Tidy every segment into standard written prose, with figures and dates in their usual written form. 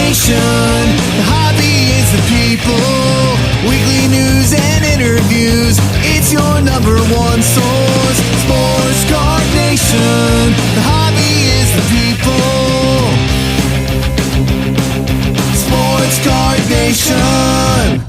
Nation. The hobby is the people. Weekly news and interviews. It's your number one source. Sports Card Nation. The hobby is the people. Sports Card Nation.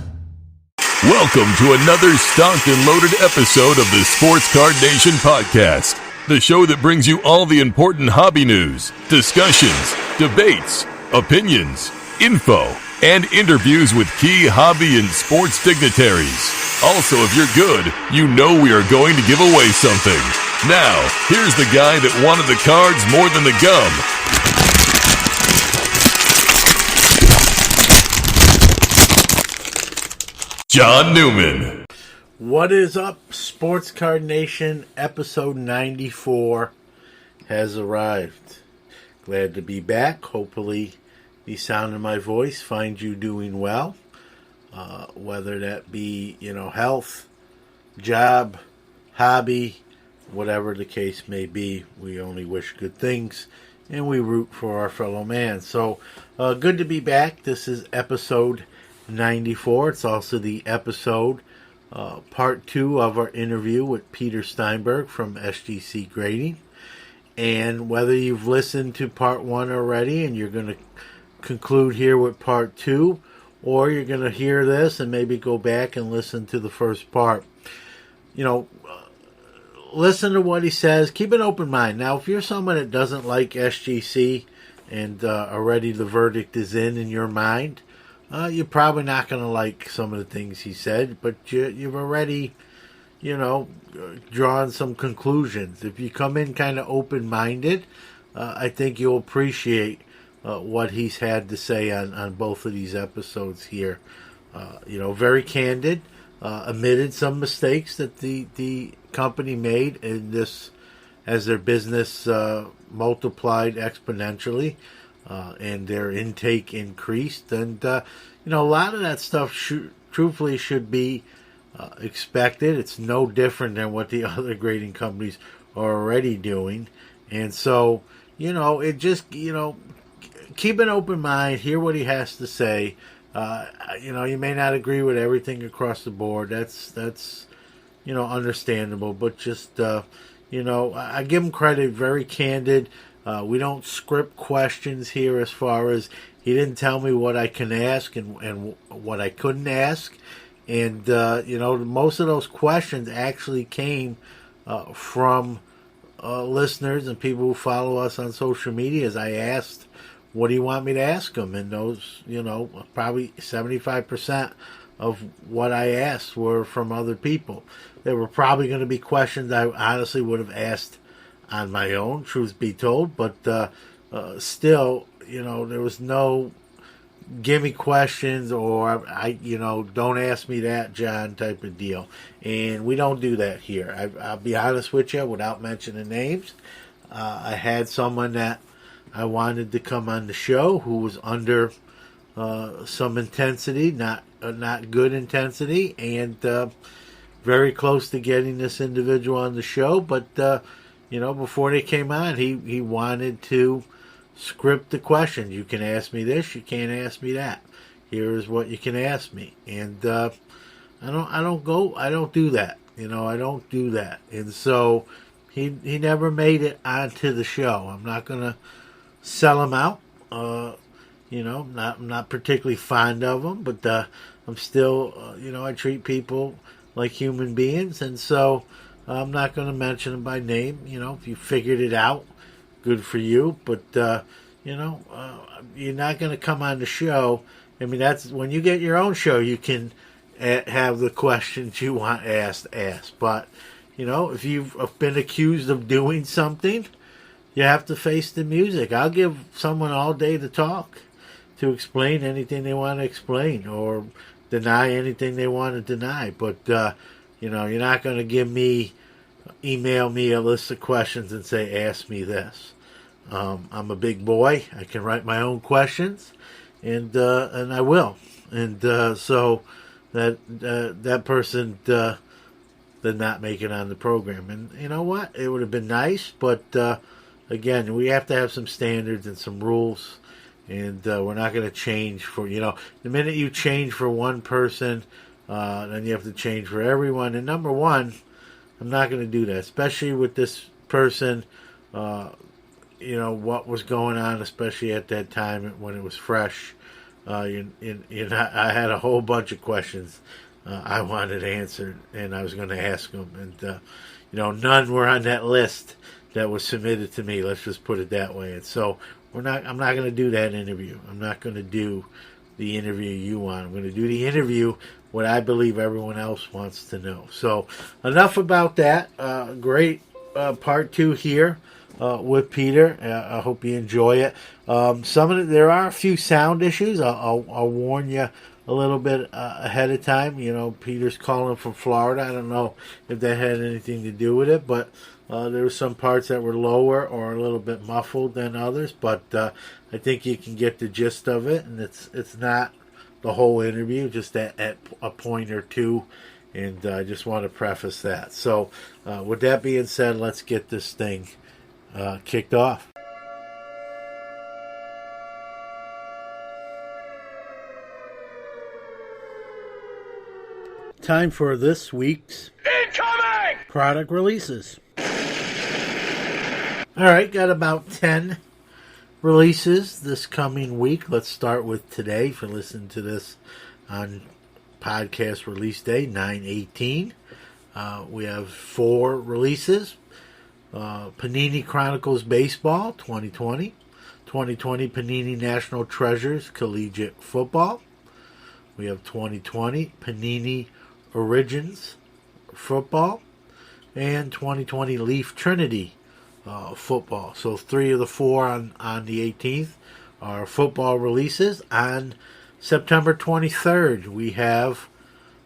Welcome to another stocked and loaded episode of the Sports Card Nation podcast, the show that brings you all the important hobby news, discussions, debates, opinions, info, and interviews with key hobby and sports dignitaries. Also, if you're good, you know we are going to give away something. Now, here's the guy that wanted the cards more than the gum. John Newman. What is up, Sports Card Nation? Episode 94 has arrived. Glad to be back. Hopefully, the sound of my voice finds you doing well. Whether that be, health, job, hobby, whatever the case may be, we only wish good things and we root for our fellow man. So, good to be back. This is episode 94. It's also the episode part 2 of our interview with Peter Steinberg from SGC Grading. And whether you've listened to part 1 already and you're going to conclude here with part 2, or you're going to hear this and maybe go back and listen to the first part, listen to what he says. Keep an open mind. Now, if you're someone that doesn't like SGC and already the verdict is in your mind, you're probably not going to like some of the things he said, but you've already, drawn some conclusions. If you come in kind of open-minded, I think you'll appreciate what he's had to say on both of these episodes here. Very candid, admitted some mistakes that the company made in this as their business multiplied exponentially. And their intake increased, and a lot of that stuff truthfully should be expected. It's no different than what the other grading companies are already doing, and so it just keep an open mind, hear what he has to say. You may not agree with everything across the board. That's understandable, but just I give him credit. Very candid. We don't script questions here as far as he didn't tell me what I can ask and what I couldn't ask. And, most of those questions actually came from listeners and people who follow us on social media as I asked, what do you want me to ask them? And those, probably 75% of what I asked were from other people. There were probably going to be questions I honestly would have asked on my own, truth be told, but still, there was no give me questions or don't ask me that, John, type of deal. And we don't do that here. I'll be honest with you, without mentioning names. I had someone that I wanted to come on the show who was under some intensity, not good intensity, and very close to getting this individual on the show, but before they came on, he wanted to script the questions. You can ask me this, you can't ask me that. Here's what you can ask me. And I don't do that. I don't do that. And so he never made it onto the show. I'm not gonna sell him out. I'm not particularly fond of him, but I'm still I treat people like human beings, and so I'm not going to mention them by name. If you figured it out, good for you. But, you're not going to come on the show. I mean, that's when you get your own show, you can have the questions you want asked. But, if you've been accused of doing something, you have to face the music. I'll give someone all day to talk, to explain anything they want to explain or deny anything they want to deny. But, you're not going to email me a list of questions and say, ask me this. I'm a big boy. I can write my own questions, and I will. And so that person did not make it on the program. And you know what? It would have been nice, but again, we have to have some standards and some rules And we're not going to change for, the minute you change for one person, then you have to change for everyone. And number one, I'm not going to do that, especially with this person, what was going on, especially at that time when it was fresh. I had a whole bunch of questions I wanted answered, and I was going to ask them. And, none were on that list that was submitted to me. Let's just put it that way. And so I'm not going to do that interview. I'm not going to do the interview you want. I'm going to do the interview what I believe everyone else wants to know. So enough about that. Great part 2 here with Peter. I hope you enjoy it. There are a few sound issues. I'll warn you a little bit ahead of time. Peter's calling from Florida. I don't know if that had anything to do with it, but there were some parts that were lower or a little bit muffled than others. But I think you can get the gist of it, and it's not the whole interview, just at a point or two. And I just want to preface that. So with that being said, let's get this thing kicked off. Time for this week's incoming product releases. All right, got about 10 releases this coming week. Let's start with today. If you're listening to this on podcast release day, 9/18, we have 4 releases. Panini Chronicles Baseball 2020, 2020 Panini National Treasures Collegiate Football. We have 2020 Panini Origins Football and 2020 Leaf Trinity Football. So 3 of the 4 on the 18th are football releases. On September 23rd, we have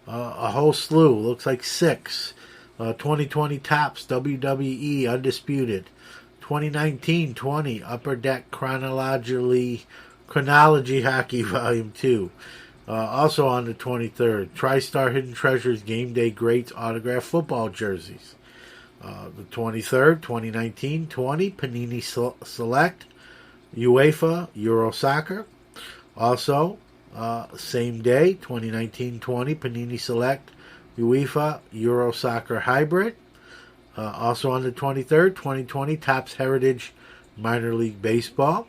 a whole slew, looks like 6. 2020 Topps WWE Undisputed. 2019-20 Upper Deck Chronology Hockey Volume 2. Also on the 23rd, TriStar Hidden Treasures Game Day Greats Autographed Football Jerseys. The 23rd, 2019-20 Panini Select UEFA Euro Soccer. Also, same day, 2019-20 Panini Select UEFA Euro Soccer Hybrid. Also on the 23rd, 2020 Topps Heritage Minor League Baseball.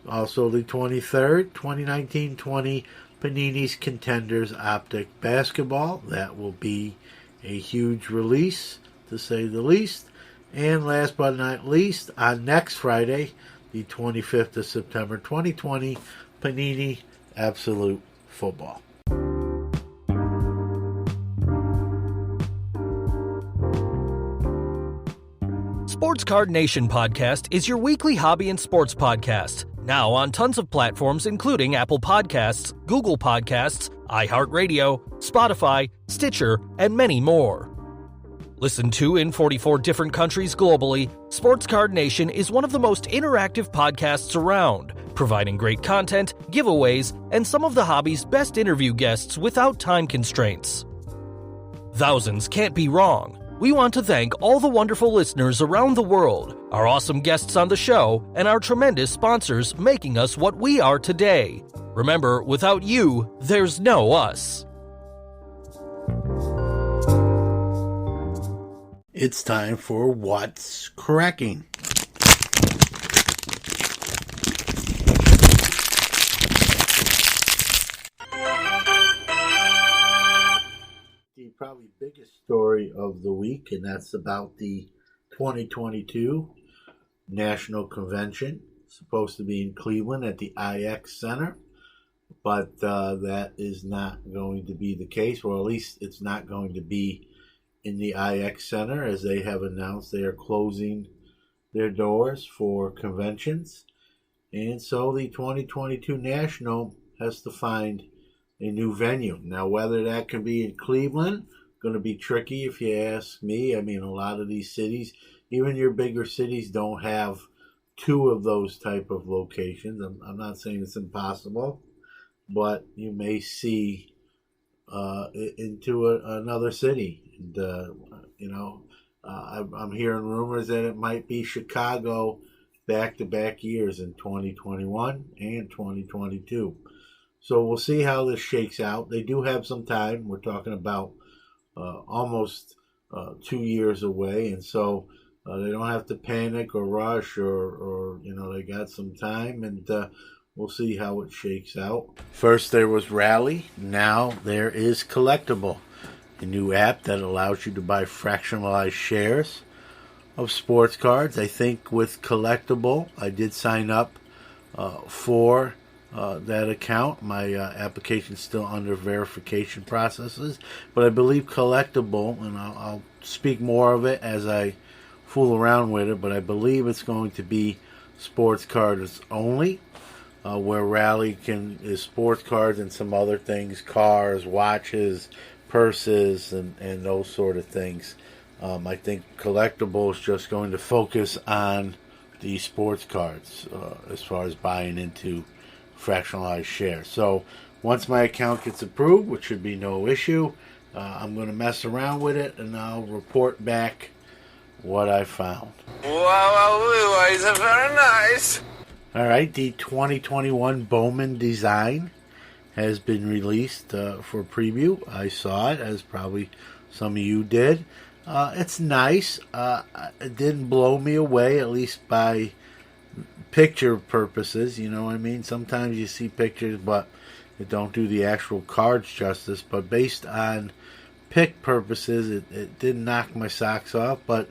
Also the 23rd, 2019-20 Panini's Contenders Optic Basketball. That will be a huge release, to say the least. And last but not least, on next Friday, the 25th of September 2020, Panini Absolute Football. Sports Card Nation Podcast is your weekly hobby and sports podcast. Now on tons of platforms including Apple Podcasts, Google Podcasts, iHeartRadio, Spotify, Stitcher, and many more. Listened to in 44 different countries globally, Sports Card Nation is one of the most interactive podcasts around, providing great content, giveaways, and some of the hobby's best interview guests without time constraints. Thousands can't be wrong. We want to thank all the wonderful listeners around the world, our awesome guests on the show, and our tremendous sponsors making us what we are today. Remember, without you, there's no us. It's time for What's Cracking. The probably biggest story of the week, and that's about the 2022 National Convention. Supposed to be in Cleveland at the IX Center, but that is not going to be the case, or at least it's not going to be in the IX Center, as they have announced they are closing their doors for conventions. And so the 2022 National has to find a new venue. Now, whether that can be in Cleveland, going to be tricky if you ask me. I mean, a lot of these cities, even your bigger cities, don't have 2 of those type of locations. I'm not saying it's impossible, but you may see into another city. And, I'm hearing rumors that it might be Chicago back-to-back years in 2021 and 2022. So we'll see how this shakes out. They do have some time. We're talking about almost 2 years away, and so they don't have to panic or rush, or they got some time, and we'll see how it shakes out. First there was Rally, now there is Collectible, a new app that allows you to buy fractionalized shares of sports cards. I think with Collectible, I did sign up for that account. My application's still under verification processes, but I believe Collectible, and I'll speak more of it as I fool around with it, but I believe it's going to be sports cards only, where Rally is sports cards and some other things, cars, watches, purses, and those sort of things. I think Collectible is just going to focus on the sports cards as far as buying into fractionalized shares. So once my account gets approved, which should be no issue, I'm going to mess around with it, and I'll report back what I found. Wow, is very nice. All right, the 2021 Bowman design has been released for preview. I saw it, as probably some of you did. It's nice. It didn't blow me away, at least by picture purposes. You know what I mean? Sometimes you see pictures, but it don't do the actual cards justice. But based on pick purposes, it didn't knock my socks off. But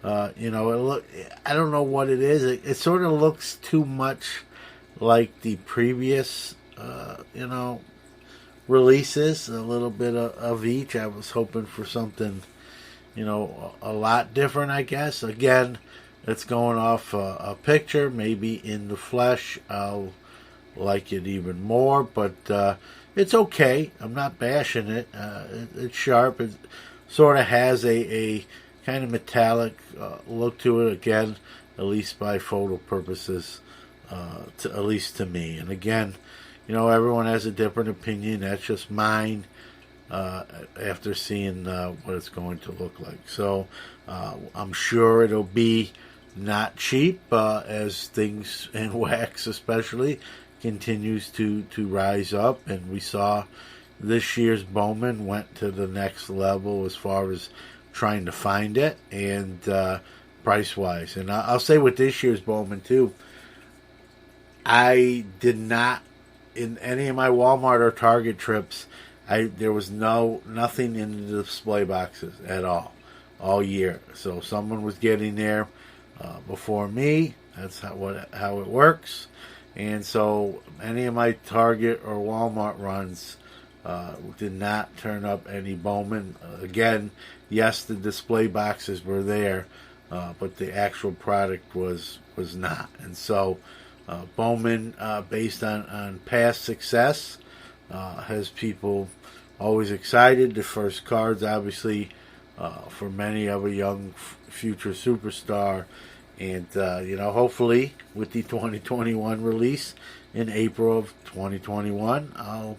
I don't know what it is. It sort of looks too much like the previous, releases. A little bit of each. I was hoping for something, a lot different, I guess. Again, it's going off a picture. Maybe in the flesh, I'll like it even more. But it's okay. I'm not bashing it. It's sharp. It sort of has a kind of metallic look to it, again, at least by photo purposes, at least to me. And again, everyone has a different opinion. That's just mine after seeing what it's going to look like. So I'm sure it'll be not cheap as things, and wax especially, continues to rise up. And we saw this year's Bowman went to the next level as far as trying to find it, and price wise. And I'll say with this year's Bowman too, I did not, in any of my Walmart or Target trips, there was nothing in the display boxes at all year. So someone was getting there before me. That's how it works. And so any of my Target or Walmart runs did not turn up any Bowman. Again, yes, the display boxes were there, but the actual product was not. And so Bowman, based on past success, has people always excited. The first cards, obviously, for many of a young future superstar. And, hopefully with the 2021 release in April of 2021, I'll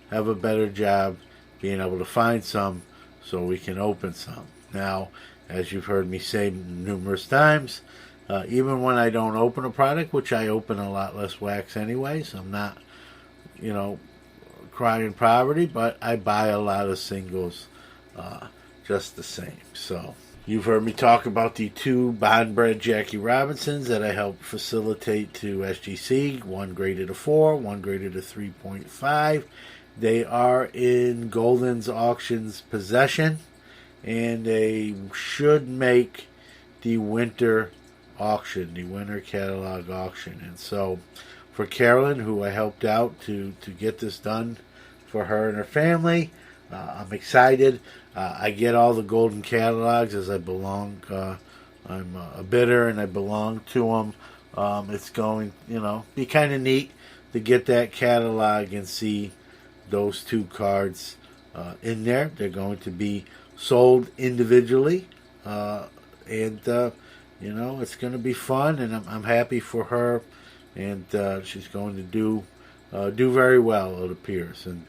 have a better job being able to find some so we can open some. Now, as you've heard me say numerous times, even when I don't open a product, which I open a lot less wax anyway, so I'm not, crying poverty, but I buy a lot of singles just the same. So you've heard me talk about the two bond-bred Jackie Robinsons that I helped facilitate to SGC, one graded a 4, one graded a 3.5. They are in Golden's Auction's possession, and they should make the winter auction, the winter catalog auction. And so for Carolyn, who I helped out to get this done for her and her family, I'm excited. I get all the golden catalogs as I belong. I'm a bidder and I belong to them. It's going, be kind of neat to get that catalog and see those two cards in there. They're going to be sold individually, and it's going to be fun. And I'm happy for her, and she's going to do very well, it appears. And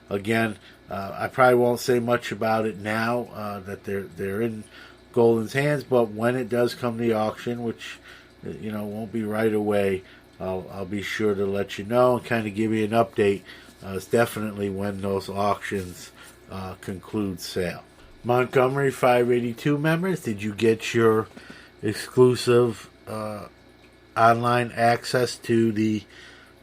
again, I probably won't say much about it now that they're in Golden's hands, but when it does come to the auction, which won't be right away. I'll be sure to let you know and kind of give you an update. It's definitely when those auctions conclude sale. Montgomery 582 members, did you get your exclusive online access to the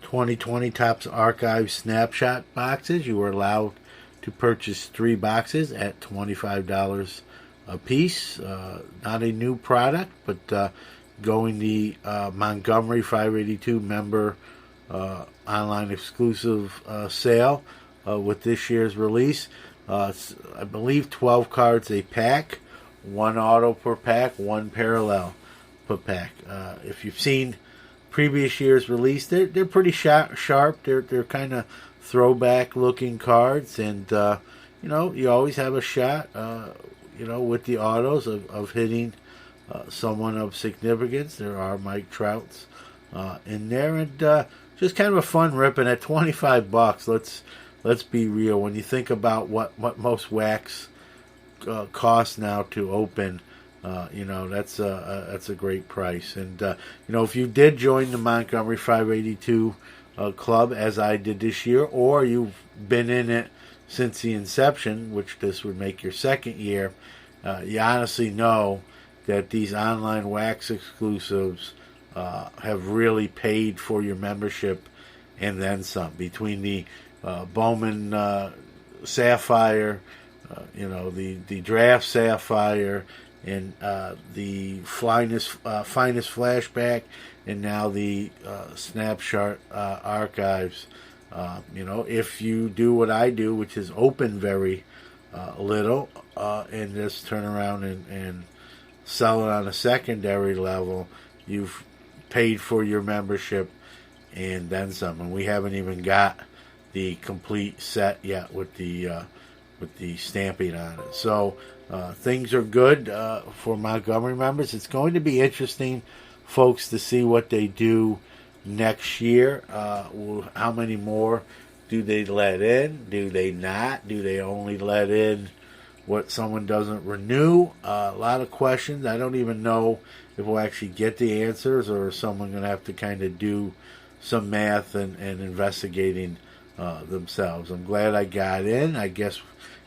2020 Topps Archive snapshot boxes? You were allowed to purchase 3 boxes at $25 a piece. Not a new product, but going the Montgomery 582 member online exclusive sale with this year's release. I believe 12 cards a pack, 1 auto per pack, 1 parallel per pack. If you've seen previous year's release, they're pretty sharp. They're kind of throwback looking cards, and you always have a shot with the autos of hitting someone of significance. There are Mike Trouts in there, and just kind of a fun ripping at $25. Let's be real. When you think about what most wax cost now to open, that's a great price. And if you did join the Montgomery 582 club, as I did this year, or you've been in it since the inception, which this would make your second year, you honestly know that these online wax exclusives have really paid for your membership and then some. Between the Bowman Sapphire, the Draft Sapphire, and the finest Flashback, and now the Snapshot Archives. If you do what I do, which is open very little, and just turn around and sell it on a secondary level, you've paid for your membership and then some. And we haven't even got the complete set yet with the stamping on it. So things are good for Montgomery members. It's going to be interesting, folks, to see what they do next year. How many more do they let in? Do they not? Do they only let in what someone doesn't renew? A lot of questions. I don't even know if we'll actually get the answers, or is someone going to have to kind of do some math and investigating themselves. I'm glad I got in. I guess,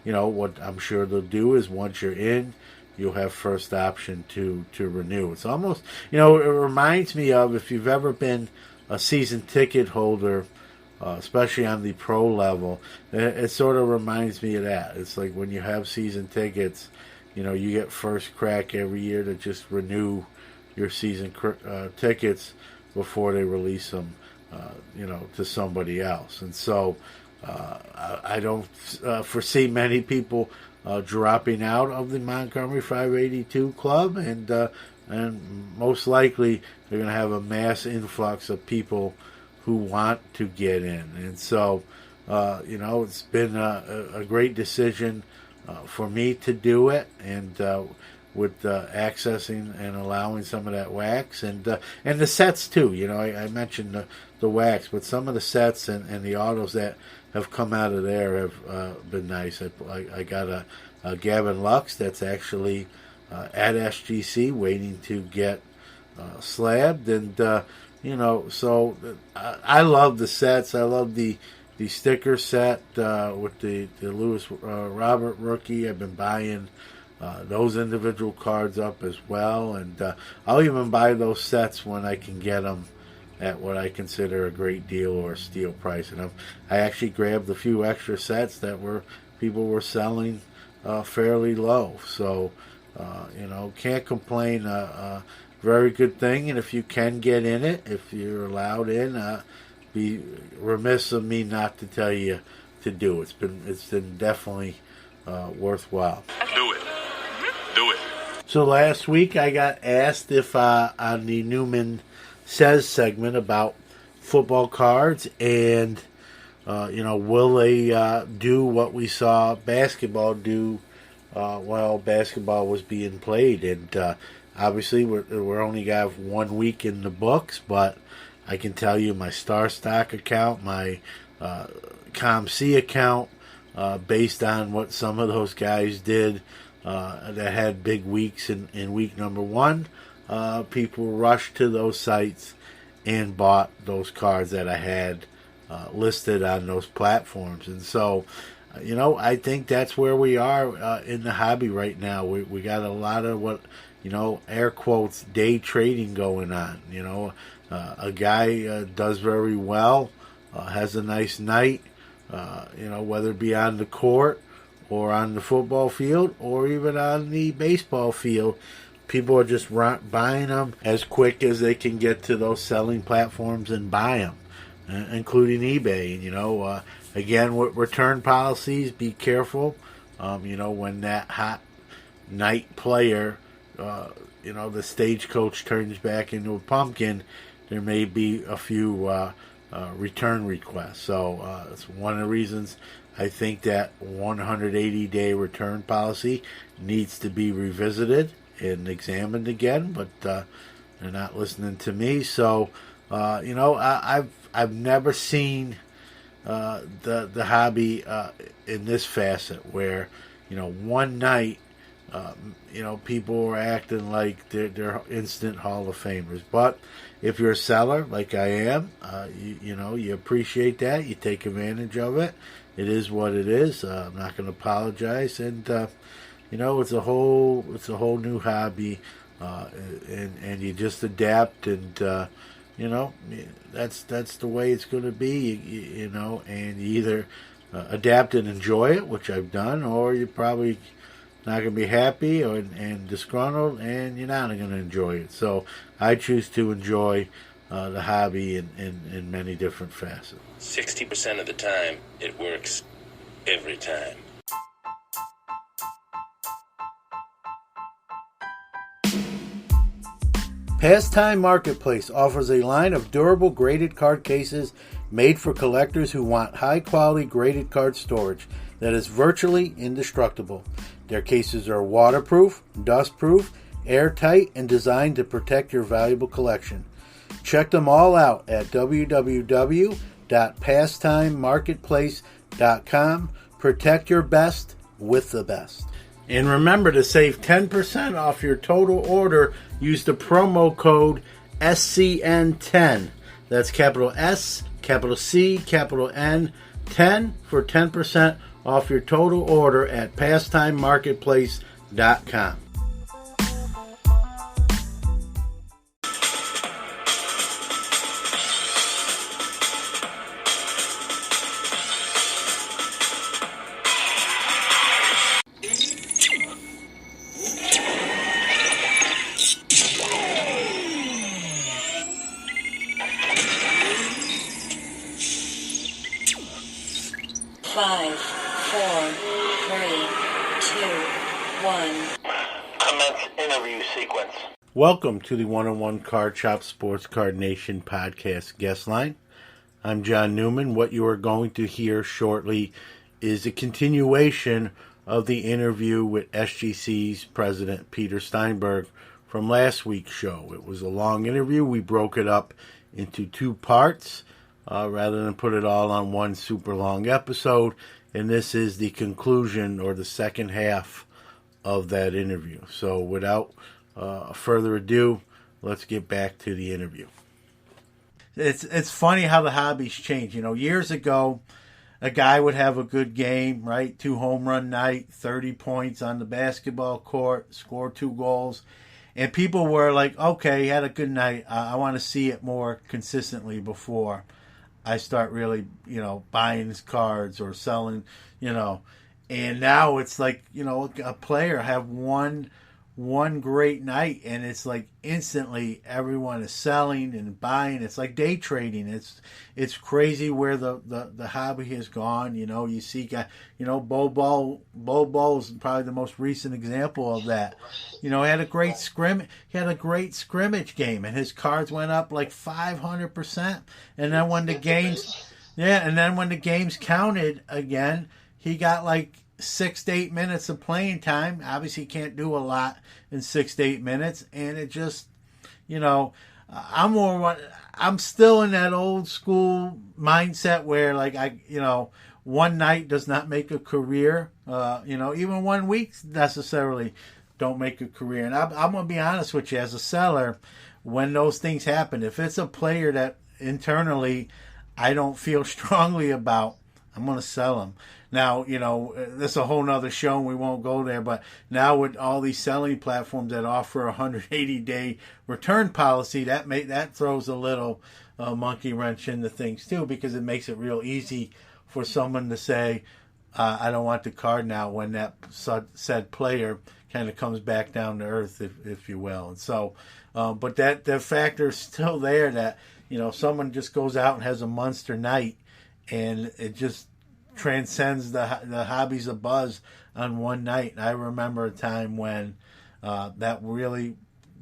what I'm sure they'll do is once you're in, you'll have first option to renew. It's almost, it reminds me of, if you've ever been a season ticket holder, especially on the pro level, it sort of reminds me of that. It's like when you have season tickets, you get first crack every year to just renew your season tickets before they release them, to somebody else. And so I don't foresee many people dropping out of the Montgomery 582 club, and most likely they're going to have a mass influx of people who want to get in. And so, it's been a great decision for me to do it, and with accessing and allowing some of that wax, and the sets too. I mentioned the wax, but some of the sets and the autos that have come out of there have been nice. I got a Gavin Lux that's actually at SGC waiting to get slabbed, and so I love the sets. I love the sticker set with the Lewis Robert rookie. I've been buying those individual cards up as well, and I'll even buy those sets when I can get them at what I consider a great deal or a steal price. And I actually grabbed a few extra sets that people were selling fairly low. So can't complain. Very good thing, and if you can get in it, if you're allowed in, be remiss of me not to tell you to do it. It's been definitely worthwhile. Do it. So last week I got asked if on the Newman Says segment about football cards, and will they do what we saw basketball do while basketball was being played. And obviously we're only got 1 week in the books, but I can tell you my Star Stock account, my ComC account, based on what some of those guys did that had big weeks in week number 1, people rushed to those sites and bought those cards that I had listed on those platforms. And so, I think that's where we are in the hobby right now. We got a lot of what, air quotes, day trading going on. A guy does very well, has a nice night, whether it be on the court or on the football field or even on the baseball field. People are just buying them as quick as they can get to those selling platforms and buy them, including eBay. Again, with return policies, be careful. When that hot night player, the stagecoach turns back into a pumpkin, there may be a few return requests. So it's one of the reasons I think that 180-day return policy needs to be revisited and examined again, but they're not listening to me. So, I've never seen the hobby in this facet where, one night, people are acting like they're instant Hall of Famers. But if you're a seller like I am, you appreciate that. You take advantage of it. It is what it is. I'm not going to apologize, and it's a whole new hobby, and you just adapt, and that's the way it's going to be, and you either adapt and enjoy it, which I've done, or you're probably not going to be happy and disgruntled, and you're not going to enjoy it. So I choose to enjoy the hobby in many different facets. 60% of the time, it works every time. Pastime Marketplace offers a line of durable graded card cases made for collectors who want high-quality graded card storage that is virtually indestructible. Their cases are waterproof, dustproof, airtight, and designed to protect your valuable collection. Check them all out at www.pastimemarketplace.com. Protect your best with the best. And remember to save 10% off your total order. Use the promo code SCN10. That's capital S, capital C, capital N, 10 for 10% off your total order at pastimemarketplace.com. Five, four, three, two, one. Commence interview sequence. Welcome to the 101 Card Shop Sports Card Nation podcast guest line. I'm John Newman. What you are going to hear shortly is a continuation of the interview with SGC's president, Peter Steinberg, from last week's show. It was a long interview. We broke it up into two parts rather than put it all on one super long episode. And this is the conclusion or the second half of that interview. So without further ado, let's get back to the interview. It's funny how the hobbies change. Years ago, a guy would have a good game, right? 2 home run night, 30 points on the basketball court, score 2 goals. And people were like, okay, he had a good night. I want to see it more consistently before I start really, buying his cards or selling, And now it's like, a player have one great night, and it's like instantly everyone is selling and buying. It's like day trading. It's crazy where the hobby has gone. You see Bo Ball is probably the most recent example of that. He had a great scrimmage game, and his cards went up like 500%. And then when the games counted again, he got like 6 to 8 minutes of playing time. Obviously, can't do a lot in 6 to 8 minutes, and it just, I'm still in that old school mindset where, like, one night does not make a career. Even 1 week necessarily don't make a career. And I'm going to be honest with you, as a seller, when those things happen, if it's a player that internally I don't feel strongly about, I'm going to sell them. Now, this is a whole nother show and we won't go there, but now with all these selling platforms that offer a 180-day return policy, that throws a little monkey wrench into things too, because it makes it real easy for someone to say, I don't want the card now, when that said player kind of comes back down to earth, if you will. And so, but that factor is still there, that, someone just goes out and has a monster night and it just transcends the hobbies of buzz on one night. And I remember a time when that really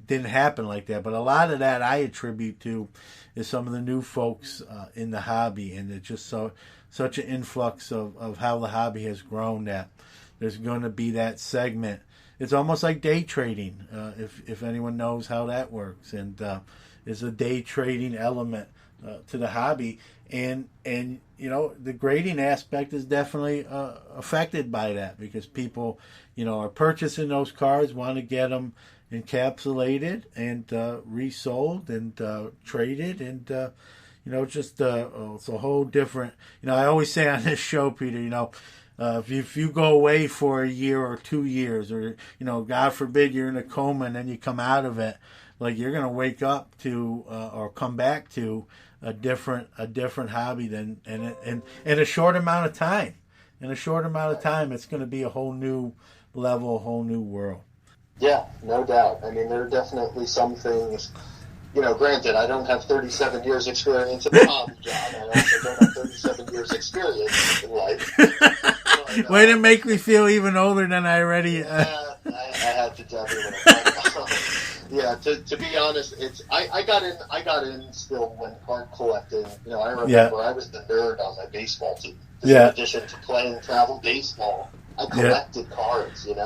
didn't happen like that. But a lot of that I attribute to is some of the new folks in the hobby, and it's just such an influx of how the hobby has grown that there's going to be that segment. It's almost like day trading, if anyone knows how that works, and is a day trading element to the hobby, and the grading aspect is definitely affected by that, because people are purchasing those cards, want to get them encapsulated and resold and traded, and it's a whole different. I always say on this show, Peter, if you go away for a year or 2 years, or God forbid you're in a coma and then you come out of it, like, you're gonna wake up to or come back to a different hobby than in a short amount of time. In a short amount of time, it's going to be a whole new level, a whole new world. Yeah, no doubt. I mean, there are definitely some things. Granted, I don't have 37 years experience in the hobby, John. I also don't have 37 years experience in life. But, way to make me feel even older than I already. I had to tell you. Yeah, to be honest, I got in still when card collecting. I remember I was the nerd on my baseball team. In addition to playing travel baseball, I collected cards. And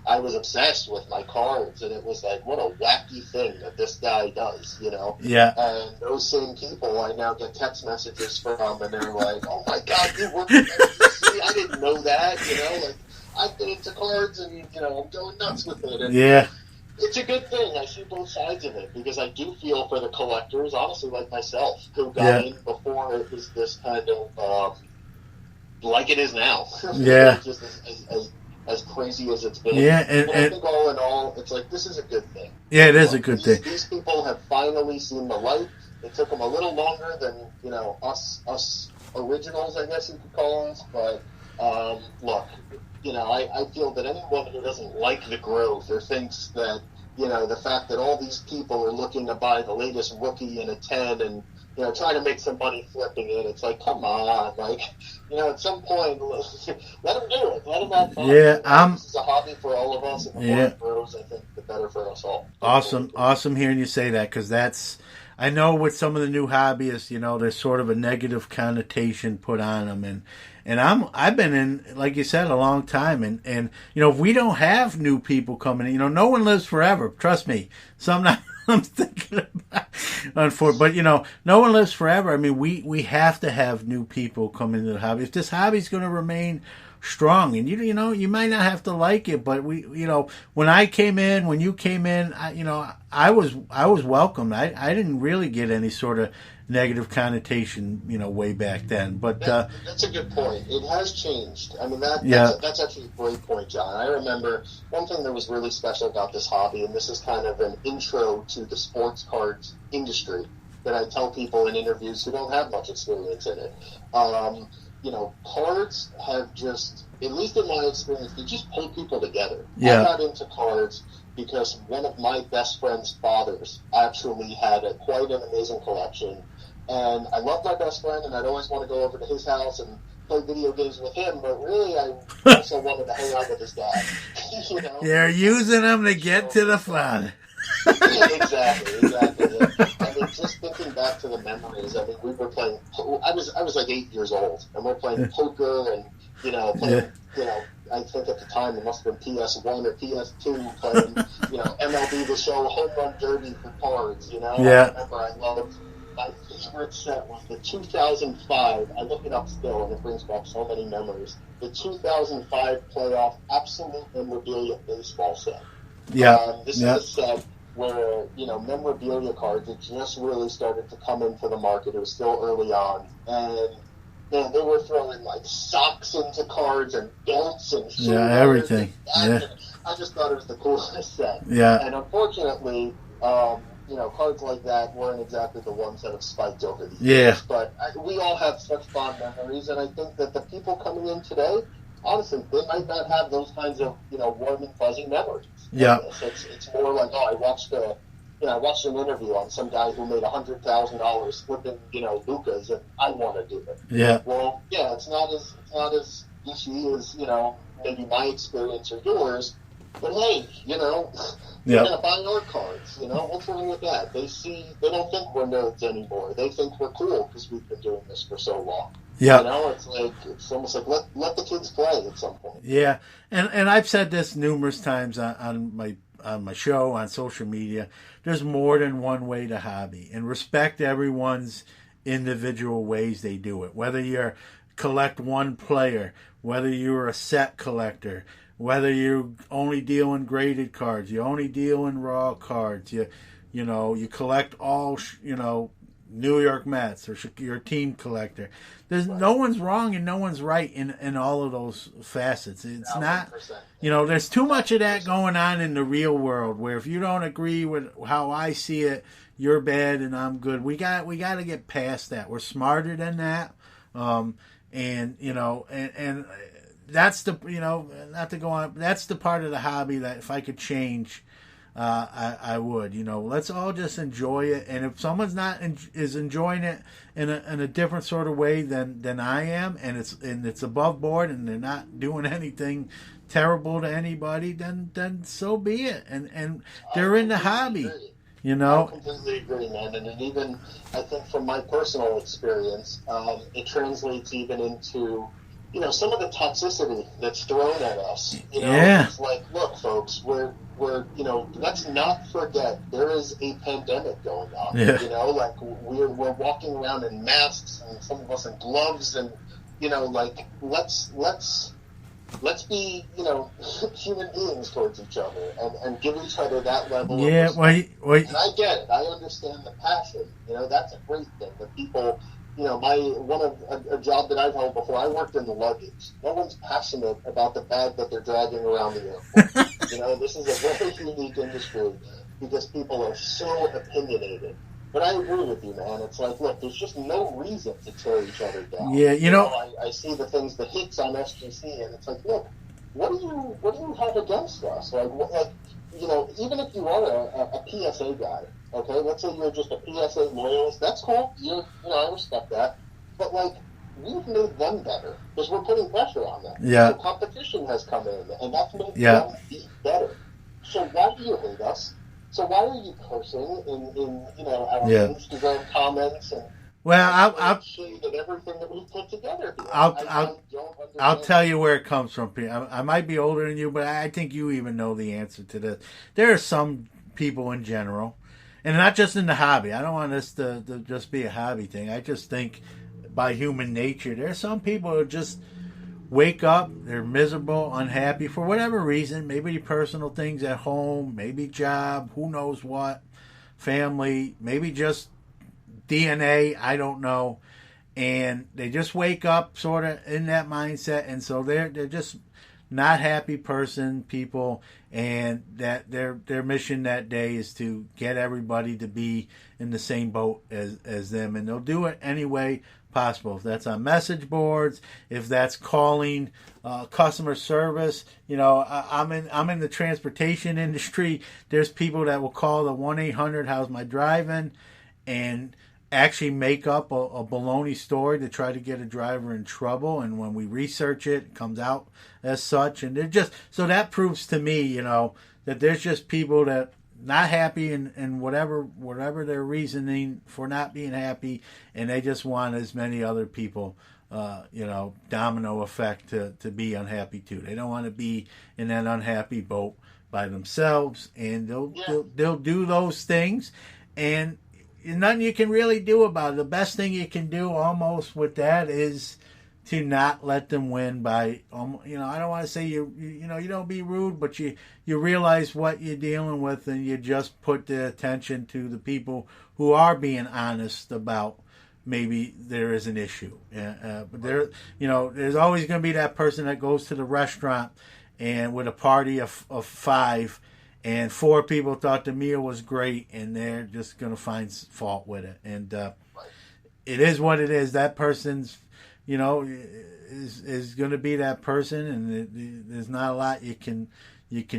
I was obsessed with my cards, and it was like, what a wacky thing that this guy does. And those same people I now get text messages from, and they're like, oh my God, you work at SGC? I didn't know that. Like, I've been into cards, and I'm going nuts with it. And it's a good thing. I see both sides of it, because I do feel for the collectors, honestly, like myself, who got in before it was this kind of like it is now. Just as crazy as it's been. And I think all in all, it's like, this is a good thing. Yeah, it is a good thing. These people have finally seen the light. It took them a little longer than us originals, I guess you could call us. But look, I feel that anyone who doesn't like the growth, or thinks that the fact that all these people are looking to buy the latest rookie in a 10 and trying to make some money flipping it, it's like, come on, like, at some point, let them do it. Let them have fun. This is a hobby for all of us, and the more it grows, I think the better for us all. Awesome hearing you say that, because that's, I know with some of the new hobbyists, there's sort of a negative connotation put on them, and I've been in, like you said, a long time, and if we don't have new people coming in, no one lives forever. Trust me. I'm thinking about, but no one lives forever. I mean, we have to have new people come into the hobby. If this hobby's going to remain strong, and you might not have to like it, but when I came in, when you came in, I was welcomed. I didn't really get any sort of negative connotation, way back then. But that's a good point. It has changed. I mean, that's actually a great point, John. I remember one thing that was really special about this hobby, and this is kind of an intro to the sports cards industry that I tell people in interviews who don't have much experience in it. Cards have just, at least in my experience, they just pull people together. I got into cards because one of my best friend's fathers actually had quite an amazing collection. And I loved my best friend, and I'd always want to go over to his house and play video games with him, but really I also wanted to hang out with his dad. You're using them to get to the fun. Exactly. I mean, just thinking back to the memories, I mean, we were playing, I was like 8 years old, and we're playing poker, and, playing, I think at the time it must have been PS1 or PS2, playing, MLB The Show, Home Run Derby for cards, I remember I loved my favorite set was the 2005. I look it up still, and it brings back so many memories. The 2005 playoff absolute memorabilia baseball set. Yeah. This is a set where, memorabilia cards had just really started to come into the market. It was still early on. And they were throwing, like, socks into cards and belts and shoes. Yeah, everything. Yeah. I just thought it was the coolest set. Yeah. And unfortunately, cards like that weren't exactly the ones that have spiked over the Yeah. years. But we all have such fond memories, and I think that the people coming in today, honestly, they might not have those kinds of, warm and fuzzy memories. Yeah. It's more like, I watched an interview on some guy who made $100,000 flipping, Lucas, and I want to do it. Yeah. Well, yeah, it's not as easy as, maybe my experience or yours, but hey, you're going to buy our cards, what's wrong with that? They don't think we're nerds anymore. They think we're cool because we've been doing this for so long. Yeah. It's almost like let the kids play at some point. Yeah. And I've said this numerous times on my show, on social media. There's more than one way to hobby, and respect everyone's individual ways they do it. Whether you collect one player, whether you're a set collector, whether you only deal in graded cards, you only deal in raw cards, you collect all, New York Mets, or you're a team collector. There's no one's wrong and no one's right in all of those facets. It's not, there's too much of that going on in the real world, where if you don't agree with how I see it, you're bad and I'm good. We got to get past that. We're smarter than that. And that's the, not to go on, that's the part of the hobby that if I could change, I would. Let's all just enjoy it. And if someone's is enjoying it in a different sort of way than I am, and it's above board, and they're not doing anything terrible to anybody, then so be it. And they're in the hobby. I completely agree, man. And even, I think from my personal experience, it translates even into, some of the toxicity that's thrown at us. It's like, look, folks, we're let's not forget there is a pandemic going on. Yeah. Like we're walking around in masks, and some of us in gloves, and let's be, human beings towards each other and give each other that level of respect. And I get it. I understand the passion. That's a great thing. That people, a job that I've held before, I worked in the luggage. No one's passionate about the bag that they're dragging around the airport. This is a very unique industry because people are so opinionated. But I agree with you, man. It's like, look, there's just no reason to tear each other down. Yeah, I see the things, the hits on SGC, and it's like, look, what do you have against us? Even if you are a PSA guy, okay, let's say you're just a PSA loyalist, that's cool. I respect that. But we've made them better because we're putting pressure on them. Yeah. The competition has come in, and that's made them be better. So why do you hate us? So why are you cursing in our Instagram comments and I'll shade at everything that we've put together here? I'll tell you where it comes from. I might be older than you, but I think you even know the answer to this. There are some people in general, and not just in the hobby. I don't want this to just be a hobby thing. I just think by human nature, there are some people who just wake up, they're miserable, unhappy for whatever reason, maybe personal things at home, maybe job, who knows what, family, maybe just DNA, I don't know, and they just wake up sort of in that mindset, and so they're just not happy people, and that their mission that day is to get everybody to be in the same boat as them, and they'll do it any way possible. If that's on message boards, if that's calling customer service, I'm in the transportation industry. There's people that will call the 1-800 how's my driving, and actually make up a baloney story to try to get a driver in trouble, and when we research it, it comes out as such, and they're just, so that proves to me, that there's just people that not happy and whatever their reasoning for not being happy, and they just want as many other people, domino effect to be unhappy too. They don't want to be in that unhappy boat by themselves, and they'll do those things, and nothing you can really do about it. The best thing you can do almost with that is to not let them win by, I don't want to say you don't be rude, but you realize what you're dealing with, and you just put the attention to the people who are being honest about maybe there is an issue. But there's always going to be that person that goes to the restaurant and with a party of 5, and 4 people thought the meal was great, and they're just going to find fault with it. And it is what it is. That person's, is going to be that person, and there's not a lot you can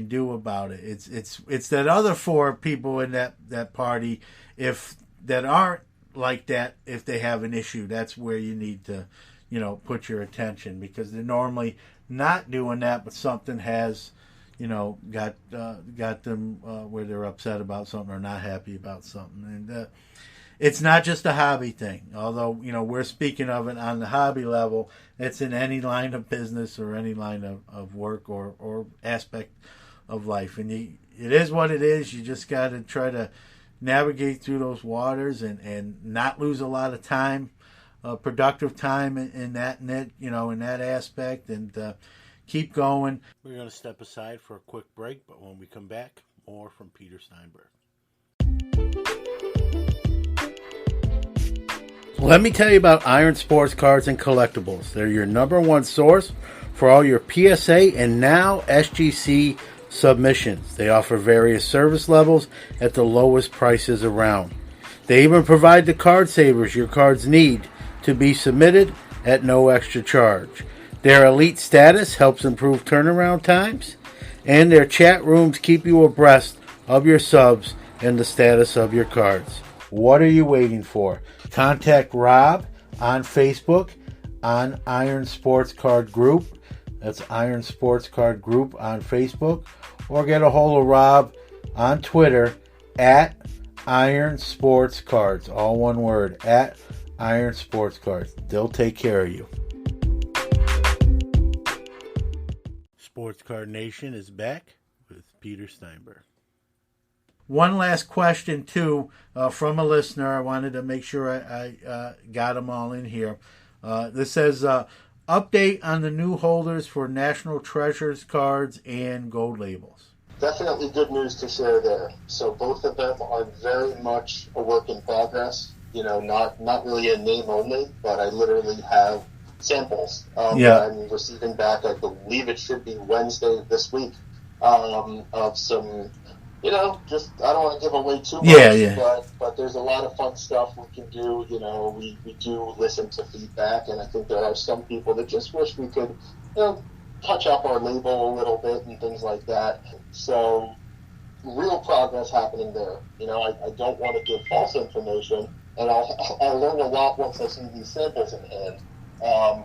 do about it. It's that other 4 people in that party, if that aren't like that, if they have an issue, that's where you need to, put your attention, because they're normally not doing that, but something has, got them where they're upset about something or not happy about something. And it's not just a hobby thing, although, we're speaking of it on the hobby level. It's in any line of business or any line of work or aspect of life. And it is what it is. You just got to try to navigate through those waters and not lose a lot of time, productive time in that aspect, and keep going. We're going to step aside for a quick break, but when we come back, more from Peter Steinberg. Let me tell you about Iron Sports Cards and Collectibles. They're your number one source for all your PSA and now SGC submissions. They offer various service levels at the lowest prices around. They even provide the card savers your cards need to be submitted at no extra charge. Their elite status helps improve turnaround times, and their chat rooms keep you abreast of your subs and the status of your cards. What are you waiting for? Contact Rob on Facebook on Iron Sports Card Group. That's Iron Sports Card Group on Facebook. Or get a hold of Rob on Twitter at Iron Sports Cards. All one word, at Iron Sports Cards. They'll take care of you. Sports Card Nation is back with Peter Steinberg. One last question, too, from a listener. I wanted to make sure I got them all in here. This says, update on the new holders for National Treasures cards and gold labels. Definitely good news to share there. So both of them are very much a work in progress. Not really a name only, but I literally have samples that I'm receiving back. I believe it should be Wednesday this week, of some, just, I don't want to give away too much, but there's a lot of fun stuff we can do. We do listen to feedback, and I think there are some people that just wish we could, touch up our label a little bit and things like that. So real progress happening there. I don't want to give false information, and I'll learn a lot once I see these samples in hand.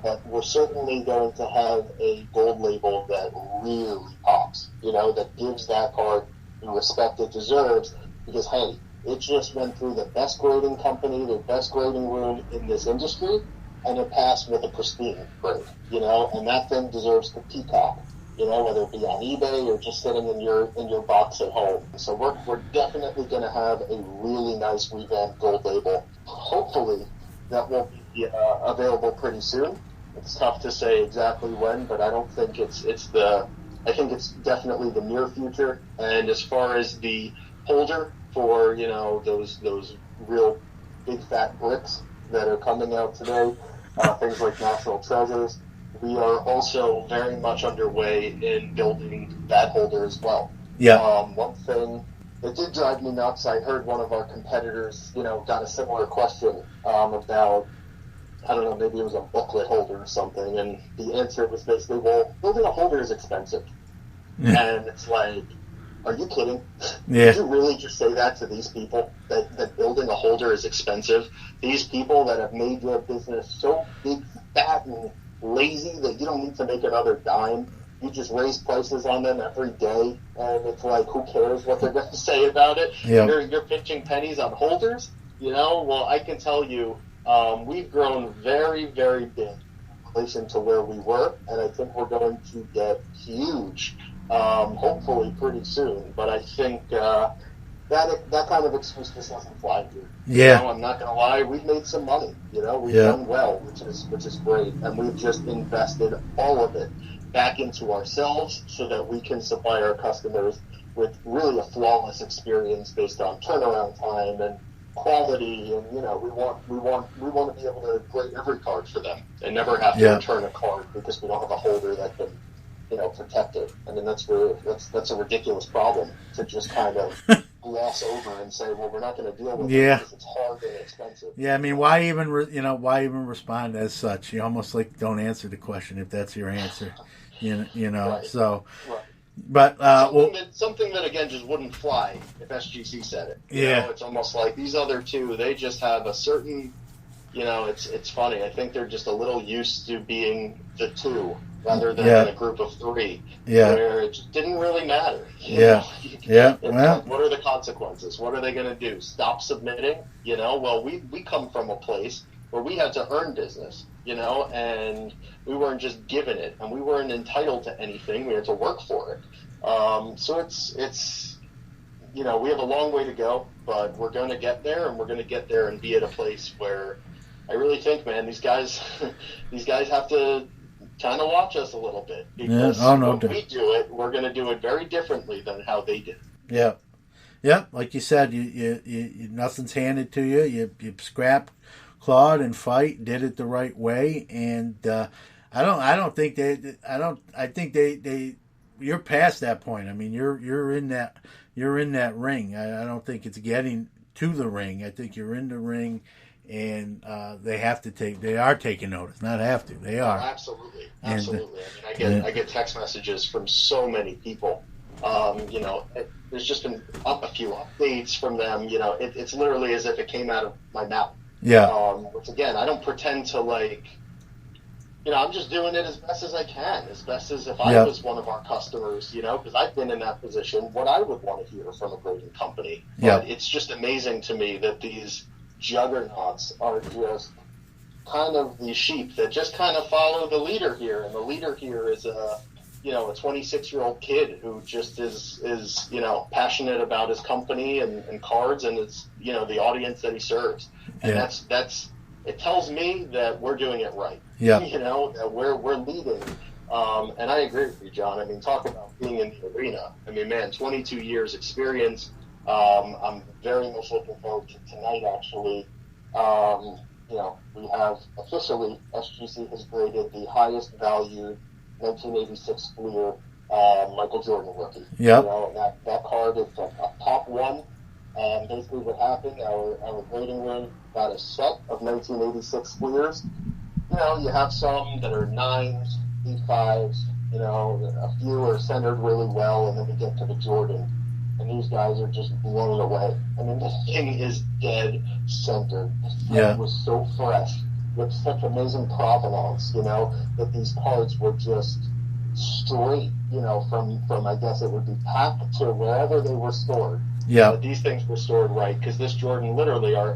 But we're certainly going to have a gold label that really pops, that gives that card the respect it deserves, because, hey, it just went through the best grading company, the best grading room in this industry, and it passed with a pristine grade, and that thing deserves to peacock, whether it be on eBay or just sitting in your box at home. So we're definitely going to have a really nice revamped gold label. Hopefully that will be available pretty soon. It's tough to say exactly when, but I don't think I think it's definitely the near future. And as far as the holder for, those real big fat bricks that are coming out today, things like National Treasures, we are also very much underway in building that holder as well. Yeah. One thing that did drive me nuts, I heard one of our competitors, got a similar question about, I don't know, maybe it was a booklet holder or something, and the answer was basically, well, building a holder is expensive. Yeah. And it's like, are you kidding? Yeah. Did you really just say that to these people, that building a holder is expensive? These people that have made your business so big, fat, and lazy that you don't need to make another dime. You just raise prices on them every day, and it's like, who cares what they're going to say about it? Yep. You're pinching pennies on holders? Well, I can tell you, we've grown very, very big in relation to where we were, and I think we're going to get huge, hopefully pretty soon. But I think that kind of excuse just doesn't fly here. Yeah. I'm not going to lie. We've made some money. We've done well, which is great, and we've just invested all of it back into ourselves so that we can supply our customers with really a flawless experience based on turnaround time and quality. And we want to be able to grade every card for them and never have to return a card because we don't have a holder that can protect it. I mean, that's a ridiculous problem to just kind of gloss over and say, well, we're not going to deal with it because it's hard and expensive. Yeah, I mean, why even respond as such? You almost don't answer the question if that's your answer. Right. So, right. But something that again just wouldn't fly if SGC said it. It's almost like these other two. They just have a certain, it's funny. I think they're just a little used to being the two rather than in a group of three. Yeah. Where it just didn't really matter. Yeah. Well, what are the consequences? What are they going to do? Stop submitting? Well, we come from a place where we had to earn business, and we weren't just given it, and we weren't entitled to anything. We had to work for it. So it's we have a long way to go, but we're going to get there, and we're going to get there and be at a place where I really think, man, these guys have to kind of watch us a little bit because when we do it, we're going to do it very differently than how they did. Yeah. Yeah, like you said, you nothing's handed to you. You scrap, clawed, and fight. Did it the right way, and I think you're past that point. I mean, you're in that ring. I don't think it's getting to the ring. I think you're in the ring, and they are taking notice. Not have to. They are. Absolutely. I mean, I get text messages from so many people. There's just been a few updates from them. It's literally as if it came out of my mouth. Yeah. Which again, I don't pretend to I'm just doing it as best as I can, as best as if I was one of our customers, because I've been in that position, what I would want to hear from a grading company. But it's just amazing to me that these juggernauts are just kind of the sheep that just kind of follow the leader here. And the leader here is a 26-year-old kid who just is passionate about his company and cards and it's, the audience that he serves. And that's it tells me that we're doing it right. Yeah. That we're leading. And I agree with you, John. I mean, talk about being in the arena. I mean, man, 22 years experience. I'm very much looking forward to tonight, actually. We have officially, SGC has graded the highest valued 1986 Fleer Michael Jordan rookie. Yeah. That card is a top one. And basically what happened, our grading room got a set of 1986 Fleers. You have some that are 9s, 8.5s, a few are centered really well, and then we get to the Jordan. And these guys are just blown away. I mean, this thing is dead center. It was so fresh, with such amazing provenance, that these cards were just straight, from I guess it would be packed to wherever they were stored. Yeah. But these things were stored right, because this Jordan literally our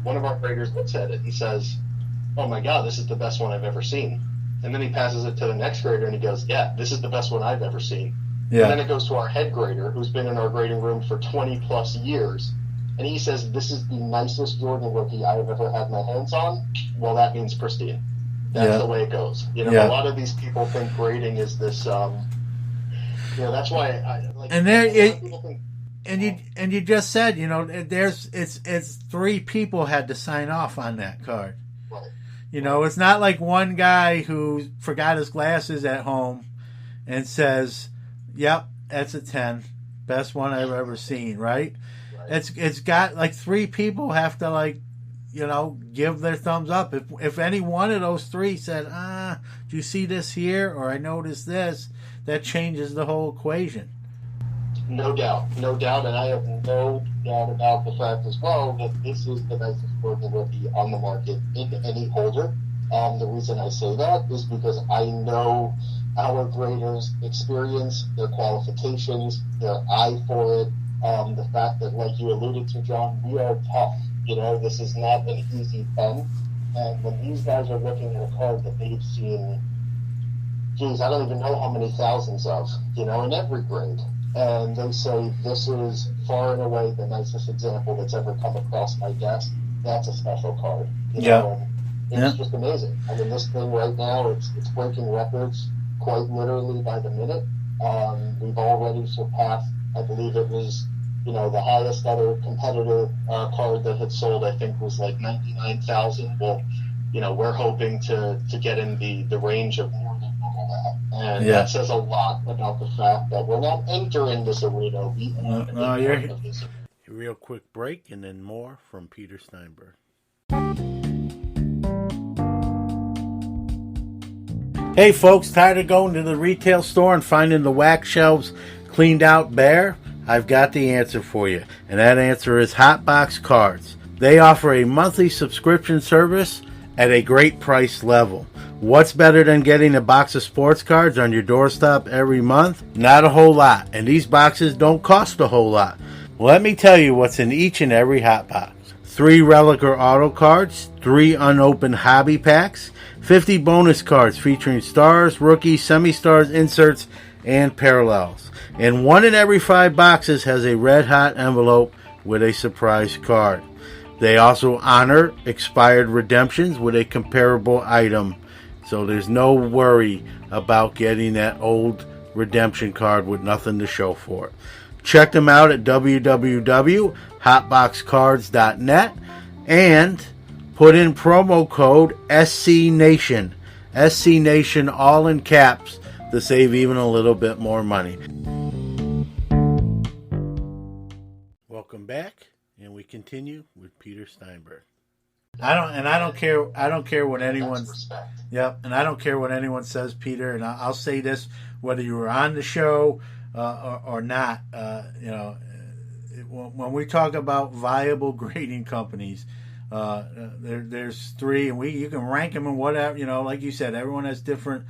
one of our graders looks at it and says, "Oh my God, this is the best one I've ever seen." And then he passes it to the next grader and he goes, "Yeah, this is the best one I've ever seen." Yeah. And then it goes to our head grader, who's been in our grading room for 20 plus years. And he says, "This is the nicest Jordan rookie I've ever had my hands on." Well, that means pristine. That's the way it goes. A lot of these people think grading is this, that's why I like. And there, and you just said, it's 3 people had to sign off on that card. Right. It's not like one guy who forgot his glasses at home and says, "Yep, that's a 10, best one I've ever seen." Right? It's got like 3 people have to give their thumbs up. If any one of those 3 said, "Do you see this here?" or "I noticed this," that changes the whole equation. No doubt, and I have no doubt about the fact as well that this is the nicest Jordan rookie on the market in any holder. The reason I say that is because I know our graders' experience, their qualifications, their eye for it, the fact that, like you alluded to, John, we are tough. This is not an easy pen. And when these guys are looking at a card that they've seen, I don't even know how many thousands of, in every grade. and they say this is far and away the nicest example that's ever come across my desk, that's a special card. You know, and it's just amazing. I mean, this thing right now, it's breaking records quite literally by the minute. We've already surpassed, I believe it was, you know, the highest other competitor card that had sold, I think, was like 99,000. Well, you know, we're hoping to get in the range of more than double that. And that says a lot about the fact that we're not entering this arena. We are of this. A real quick break and then more from Peter Steinberg. Hey folks, tired of going to the retail store and finding the wax shelves cleaned out bare? I've got the answer for you, and that answer is Hotbox Cards. They offer a monthly subscription service at a great price level. What's better than getting a box of sports cards on your doorstep every month? Not a whole lot, and these boxes don't cost a whole lot. Let me tell you what's in each and every hot box. 3 Relic or Auto cards, 3 unopened hobby packs, 50 bonus cards featuring stars, rookies, semi-stars, inserts, and parallels. And 1 in every 5 boxes has a red-hot envelope with a surprise card. They also honor expired redemptions with a comparable item, so there's no worry about getting that old redemption card with nothing to show for it. Check them out at www.hotboxcards.net and put in promo code SCNation. SCNation all in caps to save even a little bit more money. Welcome back, and we continue with Peter Steinberg. I don't care what anyone's. Yep, and I don't care what anyone says, Peter. And I'll say this, whether you were on the show or not. When we talk about viable grading companies, there's 3, and you can rank them in whatever, like you said, everyone has different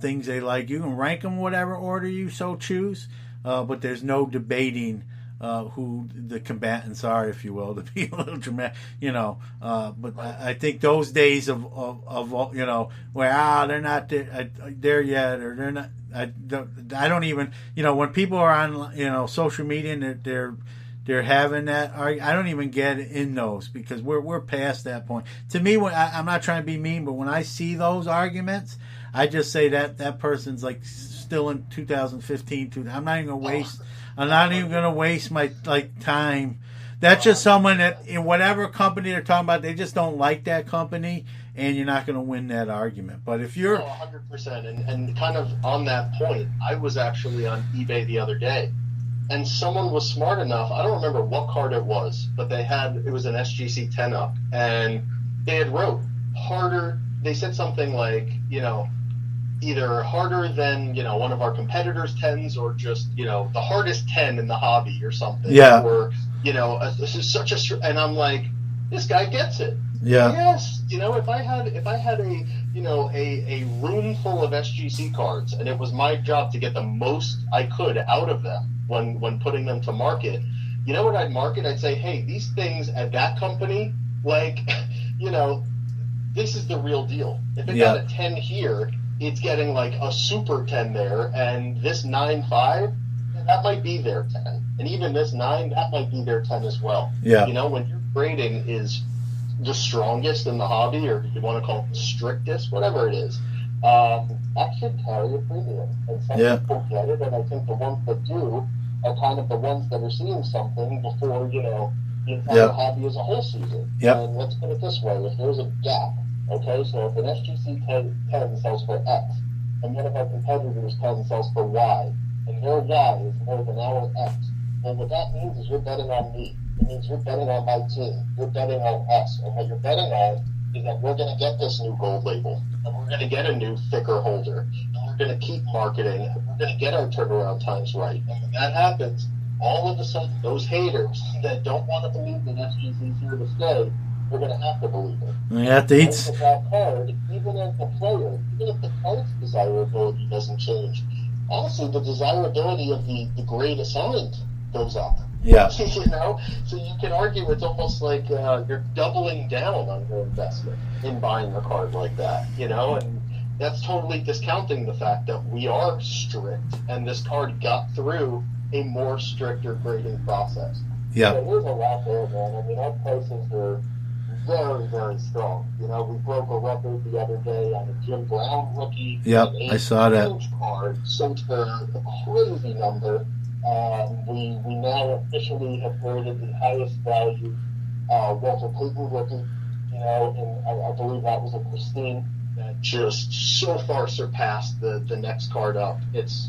things they like. You can rank them whatever order you so choose, but there's no debating who the combatants are, if you will, to be a little dramatic, but I think those days of where they're not there yet, or they're not. I don't even, when people are on, social media and they're having that, I don't even get in those, because we're past that point. To me, I'm not trying to be mean, but when I see those arguments, I just say that person's like still in 2015. I'm not even gonna waste. I'm not even gonna waste my time. That's just someone that in whatever company they're talking about, they just don't like that company, and you're not going to win that argument. But if you're 100%, and kind of on that point, I was actually on eBay the other day, and someone was smart enough. I don't remember what card it was, but it was an SGC 10-up, and they had wrote harder. They said something like, either harder than one of our competitors' 10s, or just the hardest 10 in the hobby or something. Yeah. Or this is such a, and I'm like, this guy gets it. Yeah. Yes. If I had a a room full of SGC cards, and it was my job to get the most I could out of them when putting them to market, you know what I'd market? I'd say, hey, these things at that company, this is the real deal. If it got a 10 here, it's getting like a super 10 there, and this 9.5, that might be their 10. And even this 9, that might be their 10 as well. Yeah. When your grading is the strongest in the hobby, or you want to call it the strictest, whatever it is, that should carry a premium. And some people get it, and I think the ones that do are kind of the ones that are seeing something before, the entire hobby as a whole season. Yep. And let's put it this way, if there's a gap, okay, so if an SGC 10 sells for X, and one of our competitors 10 sells for Y, and their Y is more than our X, well, what that means is you're betting on me. It means you're betting on my team. You're betting on us. And what you're betting on is that we're going to get this new gold label, and we're going to get a new thicker holder, and we're going to keep marketing, and we're going to get our turnaround times right. And when that happens, all of a sudden, those haters that don't want to believe that SGC is here to stay, we're going to have to believe it. You have to eat. With that card, even if the player, even if the card's desirability doesn't change, honestly, the desirability of the grade assigned goes up. Yeah. So you can argue it's almost like you're doubling down on your investment in buying a card like that, and that's totally discounting the fact that we are strict, and this card got through a more stricter grading process. Yeah. So there's a lot there, man. I mean, our prices are very, very strong. You know, we broke a record the other day on a Jim Brown rookie. Yep, I saw that. Huge card, sold for a crazy number. We now officially have graded the highest value Walter Payton rookie. You know, and I believe that was a pristine that just so far surpassed the next card up. It's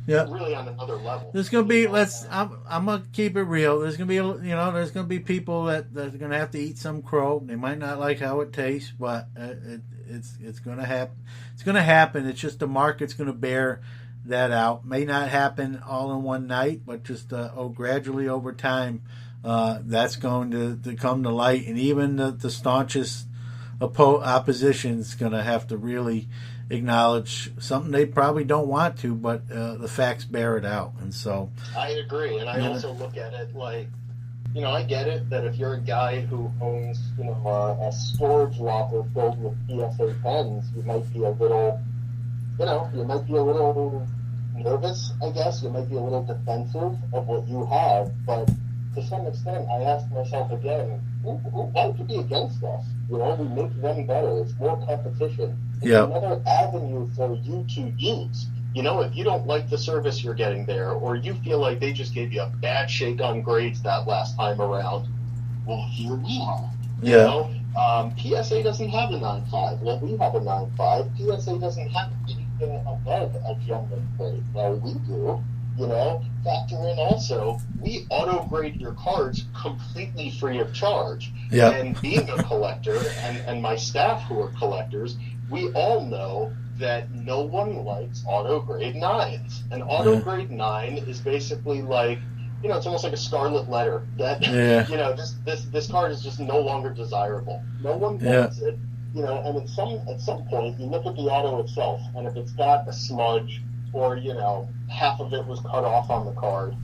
really on another level. There's gonna be I'm gonna keep it real. There's gonna be there's gonna be people that are gonna have to eat some crow. They might not like how it tastes, but it's gonna happen. It's gonna happen. It's just the market's gonna bear that out. May not happen all in one night, but just gradually over time, that's going to come to light, and even the staunchest opposition is going to have to really acknowledge something they probably don't want to, but the facts bear it out. And so I agree, and I also look at it like, you know, I get it that if you're a guy who owns, you know, a storage locker filled with PSA pens, you might be a little nervous, I guess. You might be a little defensive of what you have, but to some extent, I ask myself again, why would you be against us? You know, we make them better. It's more competition. It's another avenue for you to use. You know, if you don't like the service you're getting there, or you feel like they just gave you a bad shake on grades that last time around, well, here we are. You know, PSA doesn't have a 9.5. Well, we have a 9.5. PSA doesn't have anything above a gentleman grade. Well, we do. You know, factor in also, we auto-grade your cards completely free of charge. Yeah. And being a collector, and my staff who are collectors, we all know that no one likes auto-grade 9s. An auto-grade 9 is basically like, you know, it's almost like a scarlet letter that, you know, this card is just no longer desirable. No one wants it. You know, and at some point, you look at the auto itself, and if it's got a smudge, or, you know, half of it was cut off on the card,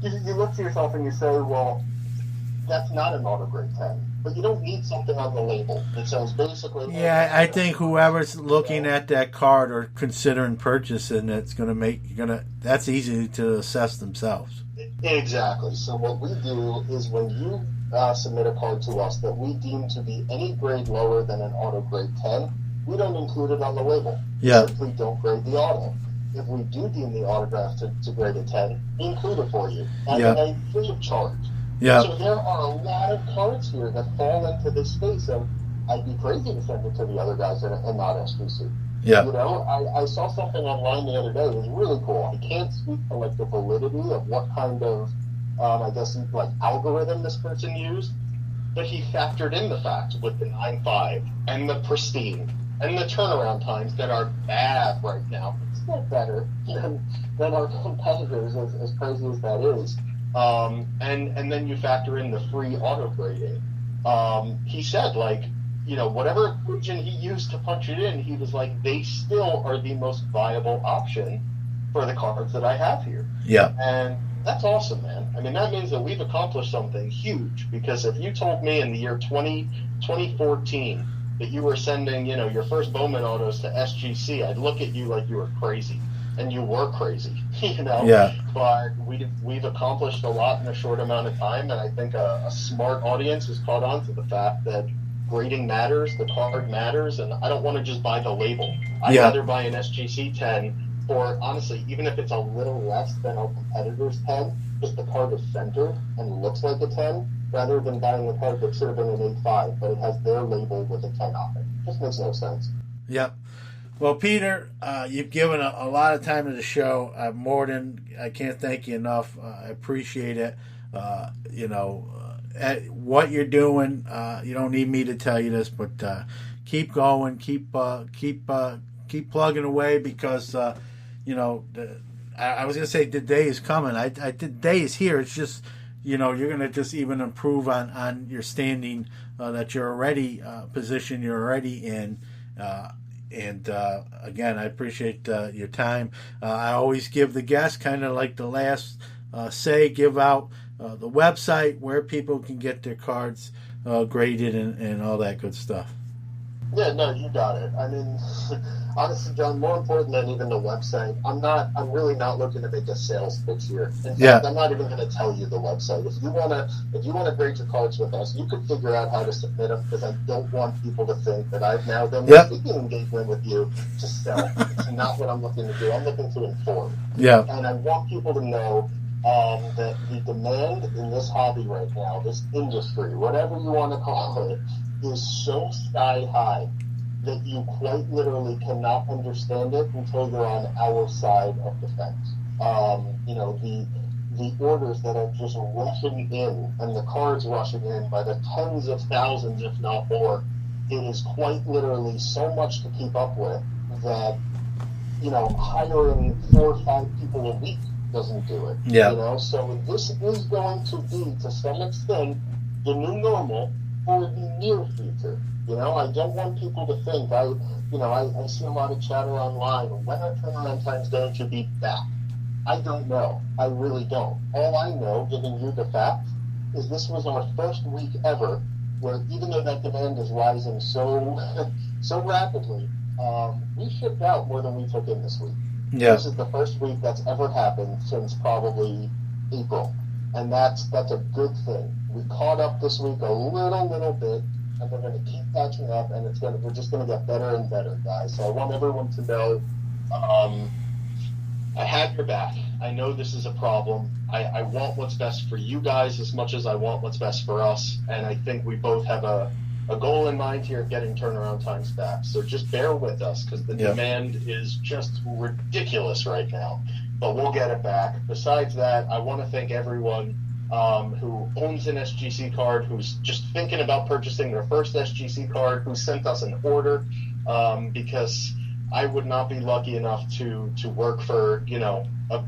you look to yourself and you say, well, that's not an auto grade 10. But you don't need something on the label that says basically... Yeah, I think whoever's looking at that card or considering purchasing it's that's easy to assess themselves. Exactly. So what we do is when you submit a card to us that we deem to be any grade lower than an auto grade 10, we don't include it on the label. We simply don't grade the auto. If we do deem the autograph to grade a 10, we include it for you. And free of charge. So there are a lot of cards here that fall into this space of, I'd be crazy to send it to the other guys and not SGC. You know, I saw something online the other day. It was really cool. I can't speak to like the validity of what kind of, I guess, like algorithm this person used, but he factored in the fact with the 9.5 and the pristine and the turnaround times that are bad right now. It's still better than our competitors, as crazy as that is. And then you factor in the free auto grading. He said, like, you know, whatever equation he used to punch it in, he was like, they still are the most viable option for the cards that I have here. And that's awesome, man. I mean, that means that we've accomplished something huge, because if you told me in the year 2014 that you were sending, you know, your first Bowman autos to SGC, I'd look at you like you were crazy. And you were crazy, you know. But we've accomplished a lot in a short amount of time, and I think a smart audience has caught on to the fact that grading matters, the card matters, and I don't want to just buy the label. I'd rather buy an SGC 10 for, honestly, even if it's a little less than our competitor's 10, just the card is centered and looks like a 10, rather than buying a card that should have been an 8.5, but it has their label with a 10 on it. Just makes no sense. Well, Peter, you've given a lot of time to the show. I can't thank you enough. I appreciate it. You know, what you're doing, you don't need me to tell you this, but keep going, keep plugging away, because you know, I was gonna say the day is coming. The day is here. It's just, you know, you're gonna just even improve on your standing that you're already position you're already in. And again, I appreciate your time. I always give the guests kind of like the last say, give out the website where people can get their cards graded and all that good stuff. Yeah, no, you got it. I mean, honestly, John, more important than even the website, I'm really not looking to make a sales pitch here. In fact, I'm not even going to tell you the website. If you want to grade your cards with us, you could figure out how to submit them, because I don't want people to think that I've now done a speaking engagement with you to sell. It's not what I'm looking to do. I'm looking to inform. Yeah. And I want people to know that the demand in this hobby right now, this industry, whatever you want to call it, is so sky high that you quite literally cannot understand it until you're on our side of the fence. The orders that are just rushing in, and the cards rushing in by the tens of thousands, if not more, it is quite literally so much to keep up with that, hiring 4 or 5 people a week doesn't do it. Yeah. So this is going to be, to some extent, the new normal for the near future. I don't want people to think, I see a lot of chatter online, when are turnaround times going to be back? I don't know. I really don't. All I know, giving you the facts, is this was our first week ever where, even though that demand is rising so rapidly, we shipped out more than we took in this week. Yeah. This is the first week that's ever happened since probably April. And that's a good thing. We caught up this week a little bit, and we're going to keep catching up, and we're just going to get better and better, guys. So I want everyone to know, I have your back. I know this is a problem. I want what's best for you guys as much as I want what's best for us, and I think we both have a goal in mind here of getting turnaround times back. So just bear with us, because the demand is just ridiculous right now. But we'll get it back. Besides that, I want to thank everyone who owns an SGC card, who's just thinking about purchasing their first SGC card, who sent us an order, because I would not be lucky enough to work for,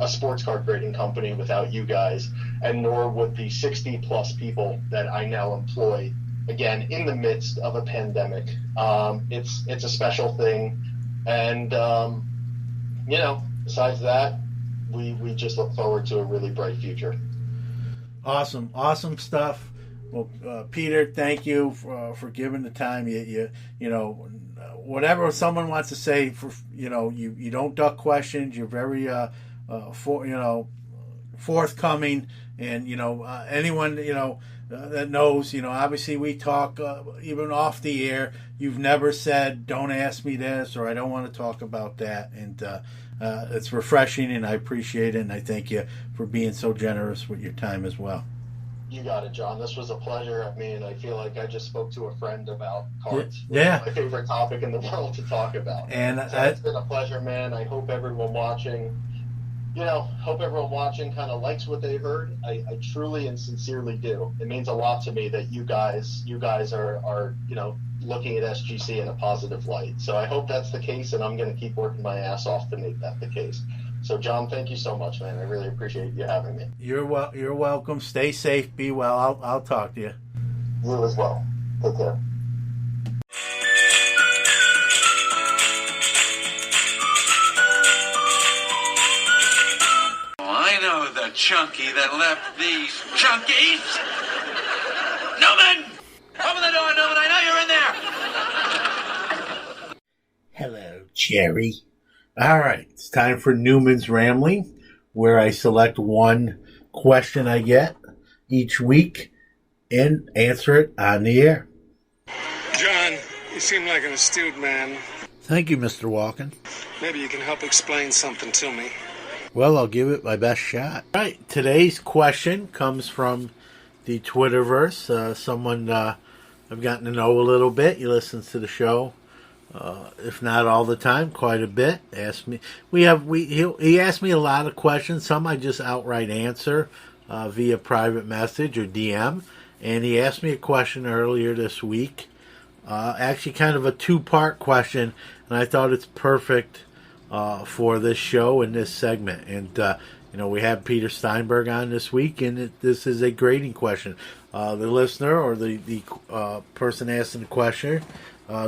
a sports card grading company without you guys, and nor would the 60 plus people that I now employ, again, in the midst of a pandemic. It's a special thing. And, besides that, we just look forward to a really bright future. Awesome stuff. Well, Peter, thank you for giving the time. You whatever someone wants to say, you don't duck questions. You're very forthcoming, and anyone that knows. Obviously we talk even off the air. You've never said, "Don't ask me this," or "I don't want to talk about that," and it's refreshing, and I appreciate it, and I thank you for being so generous with your time as well. You got it, John. This was a pleasure. I mean, I feel like I just spoke to a friend about cards. Yeah. My favorite topic in the world to talk about. And so it's been a pleasure, man. I hope everyone watching, kind of likes what they heard. I truly and sincerely do. It means a lot to me that you guys are looking at SGC in a positive light. So I hope that's the case, and I'm going to keep working my ass off to make that the case. So, John, thank you so much, man. I really appreciate you having me. You're welcome. Stay safe. Be well. I'll talk to you. You as well. Take care. I know the chunky that left these chunkies. Newman! Open the door, Newman. I know you're in there. Hello, Jerry. All right, it's time for Newman's Rambling, where I select one question I get each week and answer it on the air. John, you seem like an astute man. Thank you, Mr. Walken. Maybe you can help explain something to me. Well, I'll give it my best shot. All right, today's question comes from the Twitterverse. Someone I've gotten to know a little bit. He listens to the show. If not all the time, quite a bit. He asked me a lot of questions. Some I just outright answer via private message or DM. And he asked me a question earlier this week, actually kind of a 2-part question, and I thought it's perfect for this show and this segment. And we have Peter Steinberg on this week, and this is a grading question. The listener or the person asking the question.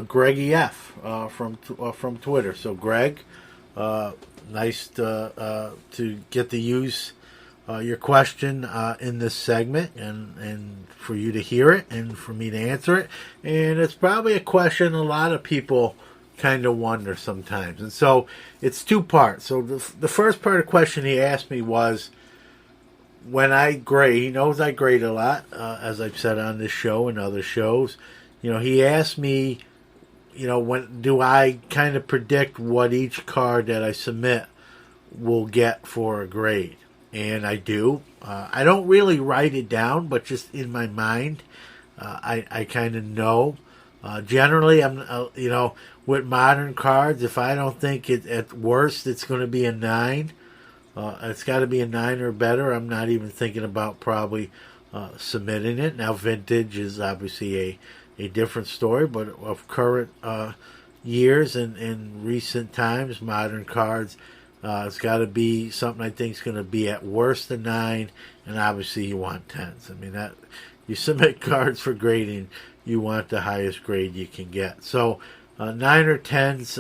Greggy F from Twitter. So Greg, nice to get to use your question in this segment, and for you to hear it and for me to answer it. And it's probably a question a lot of people kind of wonder sometimes. And so it's two parts. So the first part of the question he asked me was, when I grade, he knows I grade a lot, as I've said on this show and other shows. He asked me, when do I kind of predict what each card that I submit will get for a grade? And I do. I don't really write it down, but just in my mind, I kind of know. Generally, I'm, with modern cards, if I don't think at worst it's going to be a 9, it's got to be a 9 or better. I'm not even thinking about probably submitting it. Now, vintage is obviously a different story, but of current years and recent times, modern cards, it's got to be something I think is going to be at worst a 9, and obviously you want 10s. I mean, that you submit cards for grading, you want the highest grade you can get. So 9 or 10s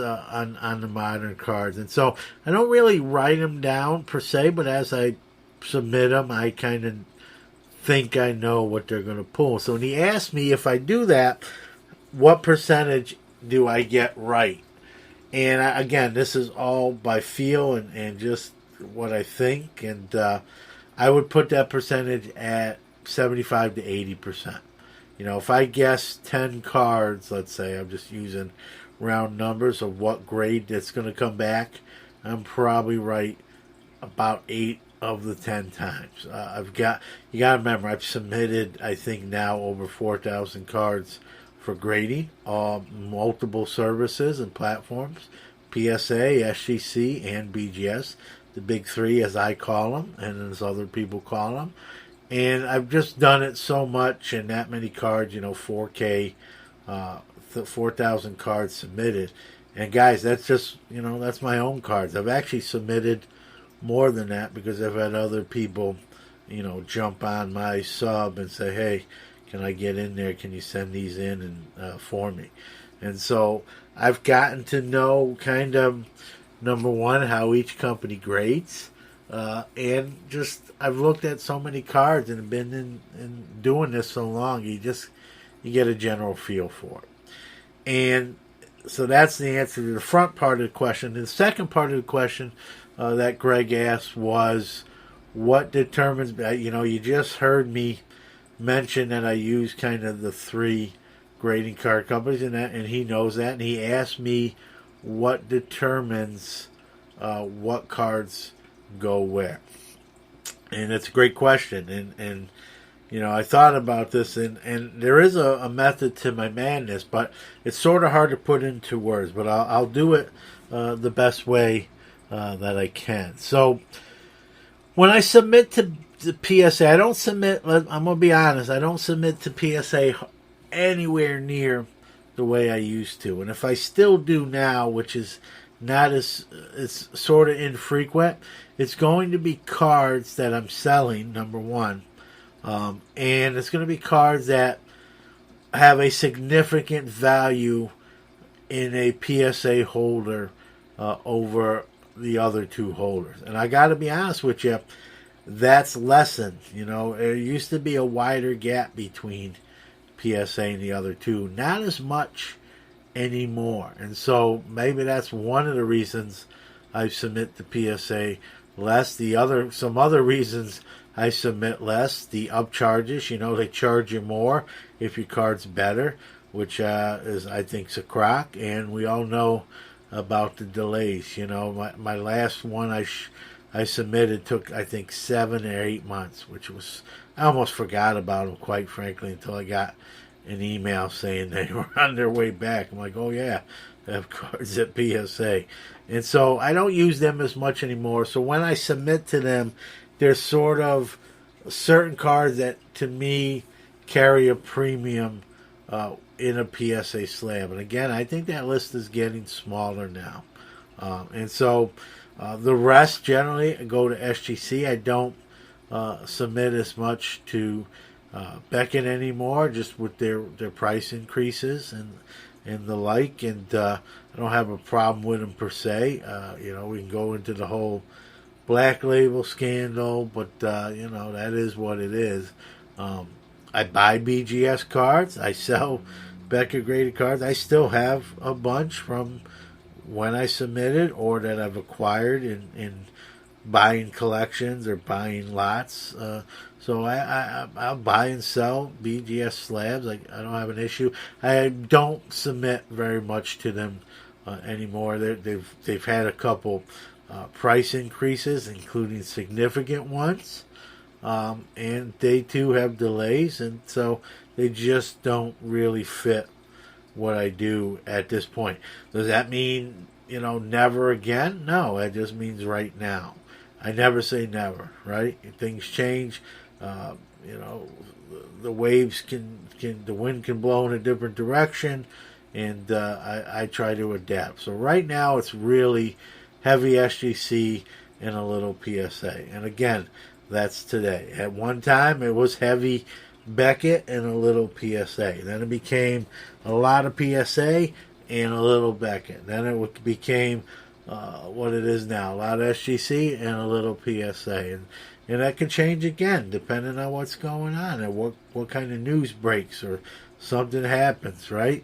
on the modern cards. And so I don't really write them down per se, but as I submit them, I kind of think I know what they're going to pull. So when he asked me if I do that, what percentage do I get right? And again, this is all by feel and just what I think. And I would put that percentage at 75 to 80%. If I guess 10 cards, let's say, I'm just using round numbers of what grade that's going to come back, I'm probably right about 8 of the 10 times. You got to remember, I've submitted, I think now, over 4,000 cards for grading, multiple services and platforms, PSA, SGC, and BGS, the big three as I call them, and as other people call them. And I've just done it so much and that many cards, 4K, 4,000 cards submitted. And guys, that's just, that's my own cards. I've actually submitted more than that because I've had other people, jump on my sub and say, hey, can I get in there? Can you send these in and for me? And so I've gotten to know kind of, number one, how each company grades. And just I've looked at so many cards and been in doing this so long, you get a general feel for it. And so that's the answer to the front part of the question. The second part of the question that Greg asked was, what determines, you just heard me mention that I use kind of the 3 grading card companies, and he knows that, and he asked me what determines what cards go where. And it's a great question, and I thought about this, and there is a method to my madness, but it's sort of hard to put into words, but I'll do it the best way that I can. So when I submit to the PSA, I don't submit, I'm going to be honest, I don't submit to PSA anywhere near the way I used to. And if I still do now, which is not it's sort of infrequent, it's going to be cards that I'm selling, number one. And it's going to be cards that have a significant value in a PSA holder over the other 2 holders. And I got to be honest with you, that's lessened. There used to be a wider gap between PSA and the other 2. Not as much anymore. And so maybe that's one of the reasons I submit to PSA less. Some other reasons I submit less, the upcharges, they charge you more if your card's better, which is, I think, is a crock. And we all know about the delays. My last one I submitted took, I think, 7 or 8 months, which was, I almost forgot about them, quite frankly, until I got an email saying they were on their way back. I'm like, oh yeah, they have cards at PSA. And so I don't use them as much anymore. So when I submit to them, there's sort of certain cards that, to me, carry a premium in a PSA slab. And again, I think that list is getting smaller now. And so the rest generally go to SGC. I don't submit as much to Beckett anymore, just with their price increases and the like. And I don't have a problem with them per se. We can go into the whole Black Label scandal, but that is what it is. I buy BGS cards. I sell Becker graded cards. I still have a bunch from when I submitted or that I've acquired in buying collections or buying lots. So I'll buy and sell BGS slabs. I don't have an issue. I don't submit very much to them anymore. They've had a couple price increases, including significant ones. And they too have delays, and so they just don't really fit what I do at this point. Does that mean, never again? No, that just means right now. I never say never, right? Things change. The waves the wind can blow in a different direction, and I try to adapt. So right now it's really heavy SGC and a little PSA. And again, that's today. At one time, it was heavy Beckett and a little PSA. Then it became a lot of PSA and a little Beckett. Then it became what it is now, a lot of SGC and a little PSA. And that can change again, depending on what's going on and what kind of news breaks or something happens, right?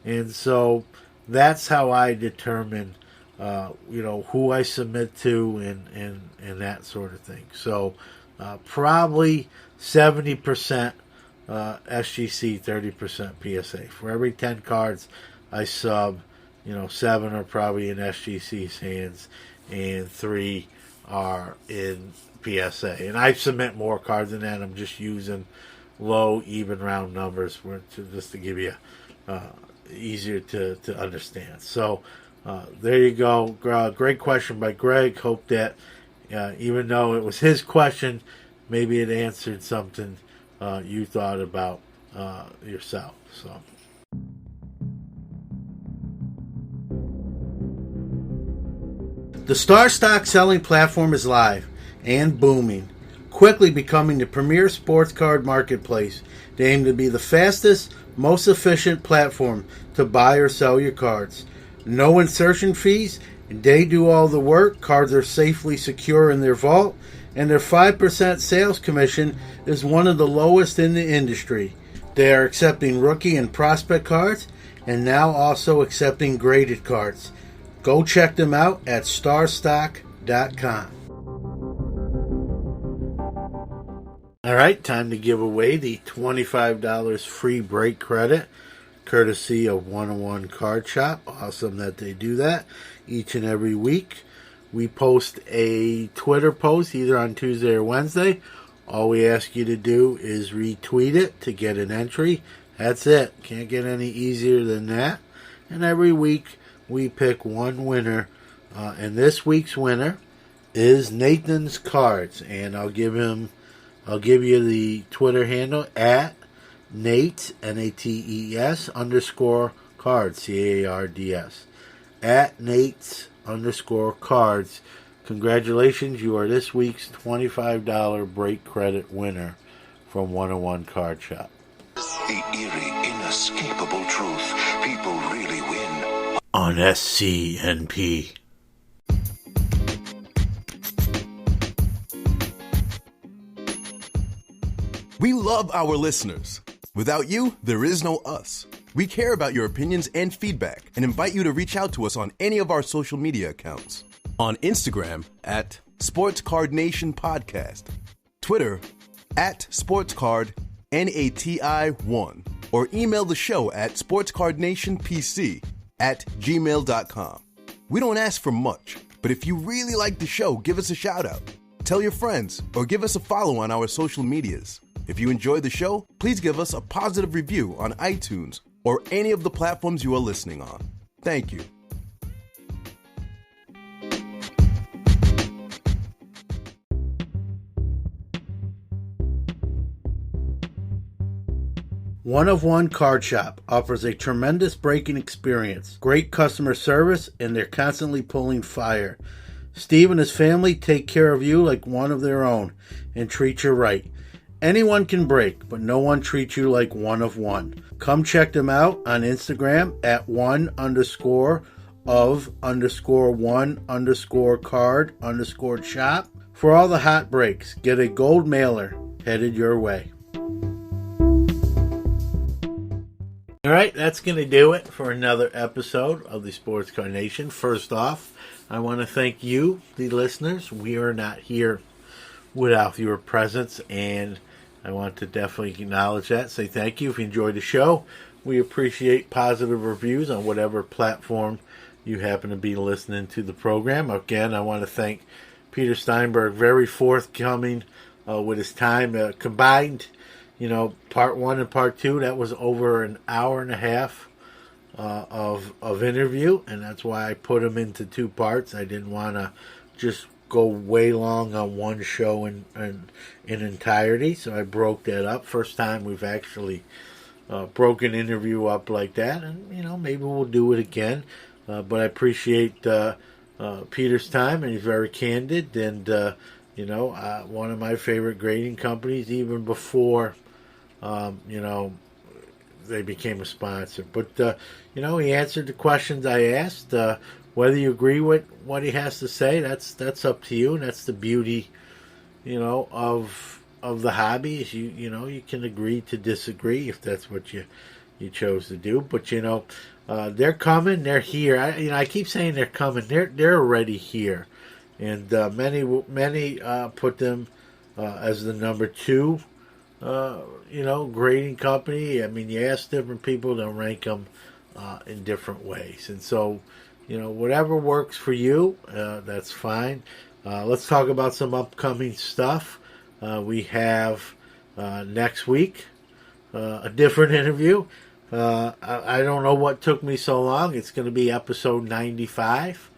And so that's how I determine who I submit to and that sort of thing. So probably 70% SGC, 30% PSA. For every 10 cards I sub, 7 are probably in SGC's hands and 3 are in PSA. And I submit more cards than that. I'm just using low, even round numbers just to give you easier to understand. So there you go. Great question by Greg. Hope that even though it was his question, maybe it answered something you thought about yourself. So. The Star Stock selling platform is live and booming, quickly becoming the premier sports card marketplace. They aim to be the fastest, most efficient platform to buy or sell your cards. No insertion fees, they do all the work, cards are safely secure in their vault, and their 5% sales commission is one of the lowest in the industry. They are accepting rookie and prospect cards, and now also accepting graded cards. Go check them out at starstock.com. All right, time to give away the $25 free break credit, courtesy of 101 Card Shop. Awesome that they do that each and every week. We post a Twitter post either on Tuesday or Wednesday. All we ask you to do is retweet it to get an entry. That's it. Can't get any easier than that. And every week we pick one winner. And this week's winner is Nathan's Cards. And I'll give you the Twitter handle at Nate, Nates _ cards, CARDS. At Nate's _ cards. Congratulations, you are this week's $25 break credit winner from 101 Card Shop. The eerie, inescapable truth. People really win on SCNP. We love our listeners. Without you, there is no us. We care about your opinions and feedback and invite you to reach out to us on any of our social media accounts. On Instagram at Sports Card Nation Podcast, Twitter at SportsCardNati1, or email the show at sportscardnationpc@gmail.com. We don't ask for much, but if you really like the show, give us a shout out. Tell your friends or give us a follow on our social medias. If you enjoy the show, please give us a positive review on iTunes or any of the platforms you are listening on. Thank you. One of One Card Shop offers a tremendous breaking experience, great customer service, and they're constantly pulling fire. Steve and his family take care of you like one of their own and treat you right. Anyone can break, but no one treats you like One of One. Come check them out on Instagram at @1_OFF of_1_card_shop. For all the hot breaks, get a gold mailer headed your way. All right, that's going to do it for another episode of the Sports Card Nation. First off, I want to thank you, the listeners. We are not here without your presence, and I want to definitely acknowledge that. Say thank you if you enjoyed the show. We appreciate positive reviews on whatever platform you happen to be listening to the program. Again, I want to thank Peter Steinberg, very forthcoming with his time. Combined, part 1 and part 2, that was over an hour and a half of interview, and that's why I put them into 2 parts. I didn't want to just go way long on one show in entirety, so I broke that up. First time we've actually broke an interview up like that, and maybe we'll do it again. But I appreciate Peter's time, and he's very candid, and one of my favorite grading companies, even before they became a sponsor. But he answered the questions I asked. Whether you agree with what he has to say, that's up to you, and that's the beauty, of the hobby. Is you can agree to disagree if that's what you chose to do. But they're coming, they're here. I keep saying they're coming. They're already here, and many put them as the number 2, grading company. I mean, you ask different people, they'll rank them in different ways, and so. Whatever works for you, that's fine. Let's talk about some upcoming stuff. We have next week a different interview. I don't know what took me so long. It's going to be episode 95,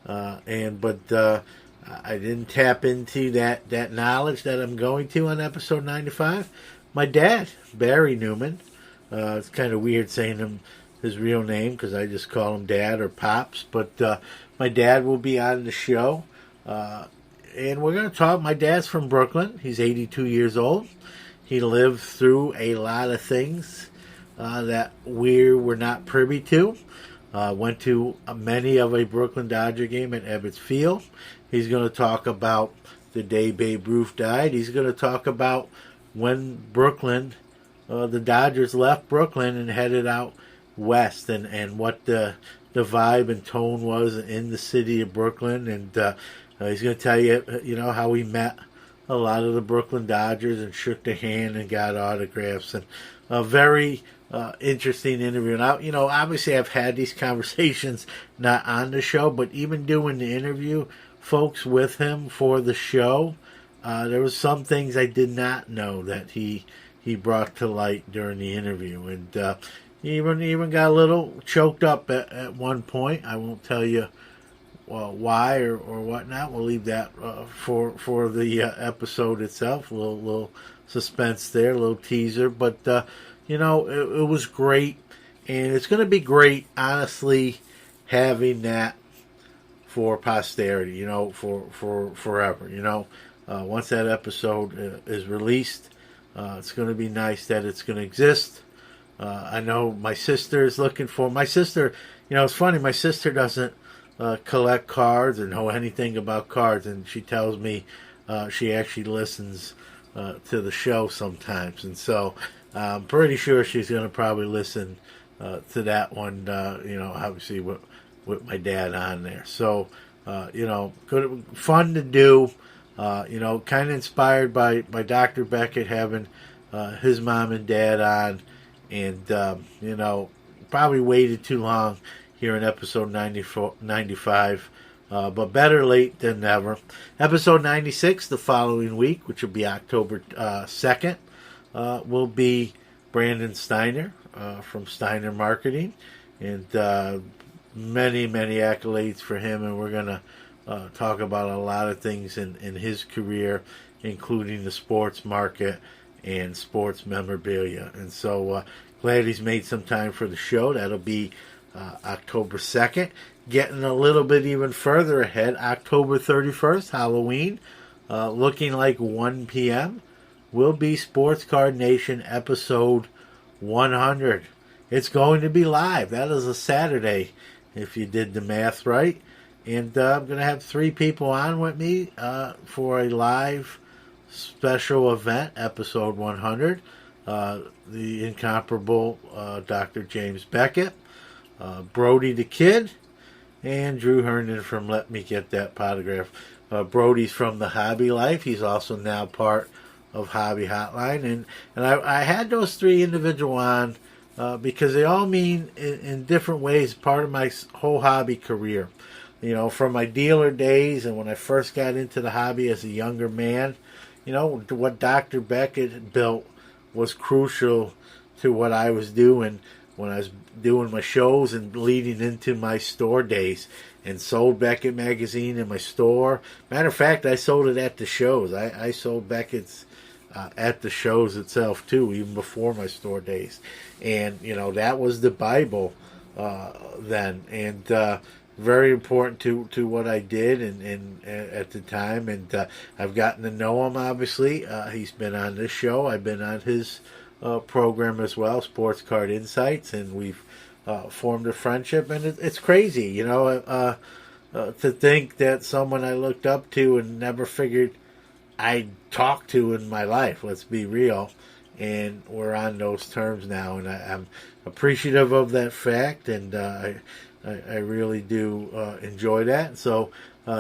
but I didn't tap into that knowledge that I'm going to on episode 95. My dad, Barry Newman. It's kind of weird saying his real name because I just call him Dad or Pops, but my dad will be on the show, and we're going to talk. My dad's from Brooklyn. He's 82 years old. He lived through a lot of things that we were not privy to. Went to many of a Brooklyn Dodger game at Ebbets Field. He's going to talk about the day Babe Ruth died. He's going to talk about when Brooklyn, the Dodgers left Brooklyn and headed out west, and what the vibe and tone was in the city of Brooklyn, and he's going to tell you, how he met a lot of the Brooklyn Dodgers and shook their hand and got autographs, and a very interesting interview. Now, obviously I've had these conversations not on the show, but even doing the interview, folks, with him for the show, there was some things I did not know that he brought to light during the interview, and he even got a little choked up at one point. I won't tell you why or whatnot. We'll leave that for the episode itself. A little suspense there, a little teaser. But, it was great. And it's going to be great, honestly, having that for posterity, for forever. Once that episode is released, it's going to be nice that it's going to exist. I know my sister is looking for... My sister, it's funny, my sister doesn't collect cards or know anything about cards, and she tells me she actually listens to the show sometimes, and so I'm pretty sure she's going to probably listen to that one, obviously with my dad on there. So, good, fun to do, kind of inspired by Dr. Beckett having his mom and dad on. And, probably waited too long here in episode 95, but better late than never. Episode 96 the following week, which will be October 2nd, will be Brandon Steiner from Steiner Marketing, and many, many accolades for him, and we're going to talk about a lot of things in his career, including the sports market and sports memorabilia. And so glad he's made some time for the show. That'll be October 2nd. Getting a little bit even further ahead, October 31st, Halloween, looking like 1 p.m., will be Sports Card Nation episode 100. It's going to be live. That is a Saturday, if you did the math right. And I'm going to have 3 people on with me for a live special event, episode 100. The incomparable Dr. James Beckett, Brody the Kid, and Drew Herndon from Let Me Get That Potograph. Brody's from the Hobby Life. He's also now part of Hobby Hotline. And I had those 3 individuals on because they all mean in different ways part of my whole hobby career. You know, from my dealer days and when I first got into the hobby as a younger man, you know, what Dr. Beckett built was crucial to what I was doing when I was doing my shows and leading into my store days, and sold Beckett magazine in my store. Matter of fact, I sold it at the shows. I sold Beckett's at the shows itself too, even before my store days. And, you know, that was the Bible then. And very important to what I did and at the time. And I've gotten to know him, obviously. He's been on this show. I've been on his program as well, Sports Card Insights, and we've formed a friendship. And it's crazy, you know, to think that someone I looked up to and never figured I'd talk to in my life, let's be real. And we're on those terms now, and I'm appreciative of that fact, and I really do enjoy that. So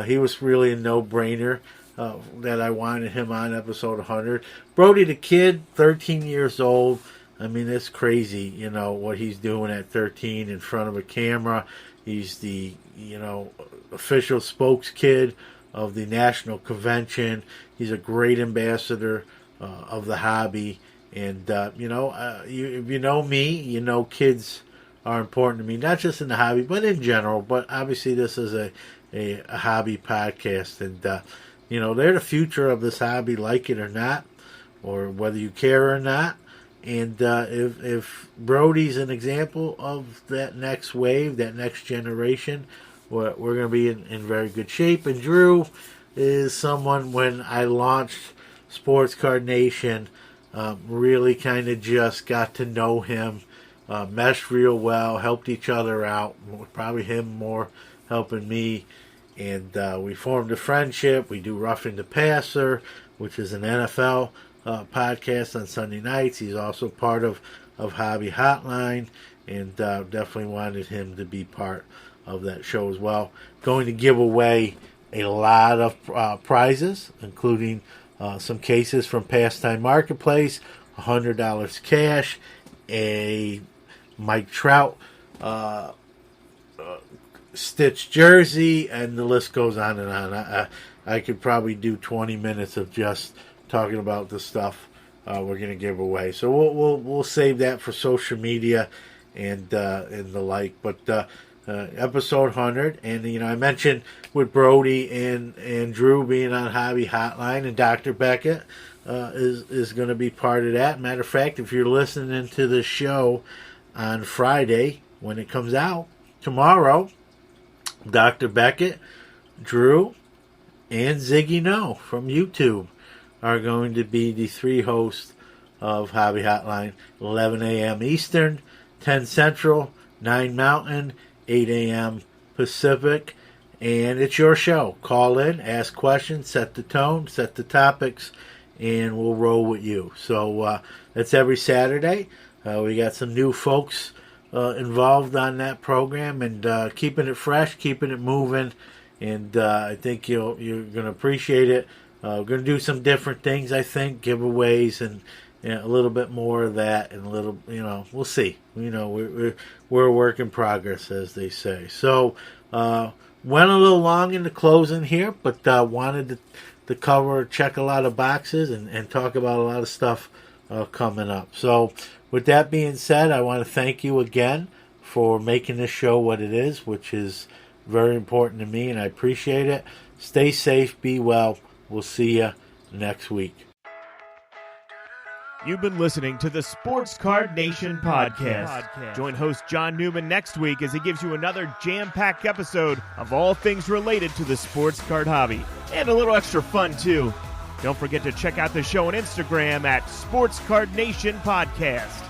he was really a no-brainer that I wanted him on episode 100. Brody the Kid, 13 years old. I mean, it's crazy, you know, what he's doing at 13 in front of a camera. He's the, you know, official spokeskid of the national convention. He's a great ambassador of the hobby. And, you know, if you know me, you know kids are important to me, not just in the hobby, but in general. But obviously this is a hobby podcast. And, you know, they're the future of this hobby, like it or not, or whether you care or not. And if Brody's an example of that next wave, that next generation, we're going to be in very good shape. And Drew is someone, when I launched Sports Card Nation, really kind of just got to know him, meshed real well, helped each other out, probably him more helping me. And we formed a friendship. We do Roughing the Passer, which is an NFL podcast on Sunday nights. He's also part of Hobby Hotline, and definitely wanted him to be part of that show as well. Going to give away a lot of prizes, including some cases from Pastime Marketplace, $100 cash, a Mike Trout Stitch jersey, and the list goes on and on. I could probably do 20 minutes of just talking about the stuff we're going to give away. So we'll save that for social media and the like. But episode 100, and you know, I mentioned with Brody and Drew being on Hobby Hotline, and Dr. Beckett is going to be part of that. Matter of fact, if you're listening to the show on Friday when it comes out tomorrow, Dr. Beckett, Drew, and Ziggy No from YouTube are going to be the 3 hosts of Hobby Hotline. 11 a.m. Eastern, 10 Central, 9 Mountain, 8 a.m. Pacific, and it's your show. Call in, ask questions, set the tone, set the topics, and we'll roll with you. So that's every Saturday. We got some new folks involved on that program, and keeping it fresh, keeping it moving, and I think you're going to appreciate it. We're going to do some different things, I think, giveaways, and you know, a little bit more of that, and a little, you know, we'll see. You know, we're a work in progress, as they say. So, went a little long in the closing here, but wanted to cover, check a lot of boxes, and talk about a lot of stuff coming up. So, with that being said, I want to thank you again for making this show what it is, which is very important to me, and I appreciate it. Stay safe, be well. We'll see you next week. You've been listening to the Sports Card Nation podcast. Join host John Newman next week as he gives you another jam-packed episode of all things related to the sports card hobby. And a little extra fun, too. Don't forget to check out the show on Instagram at Sports Card Nation Podcast.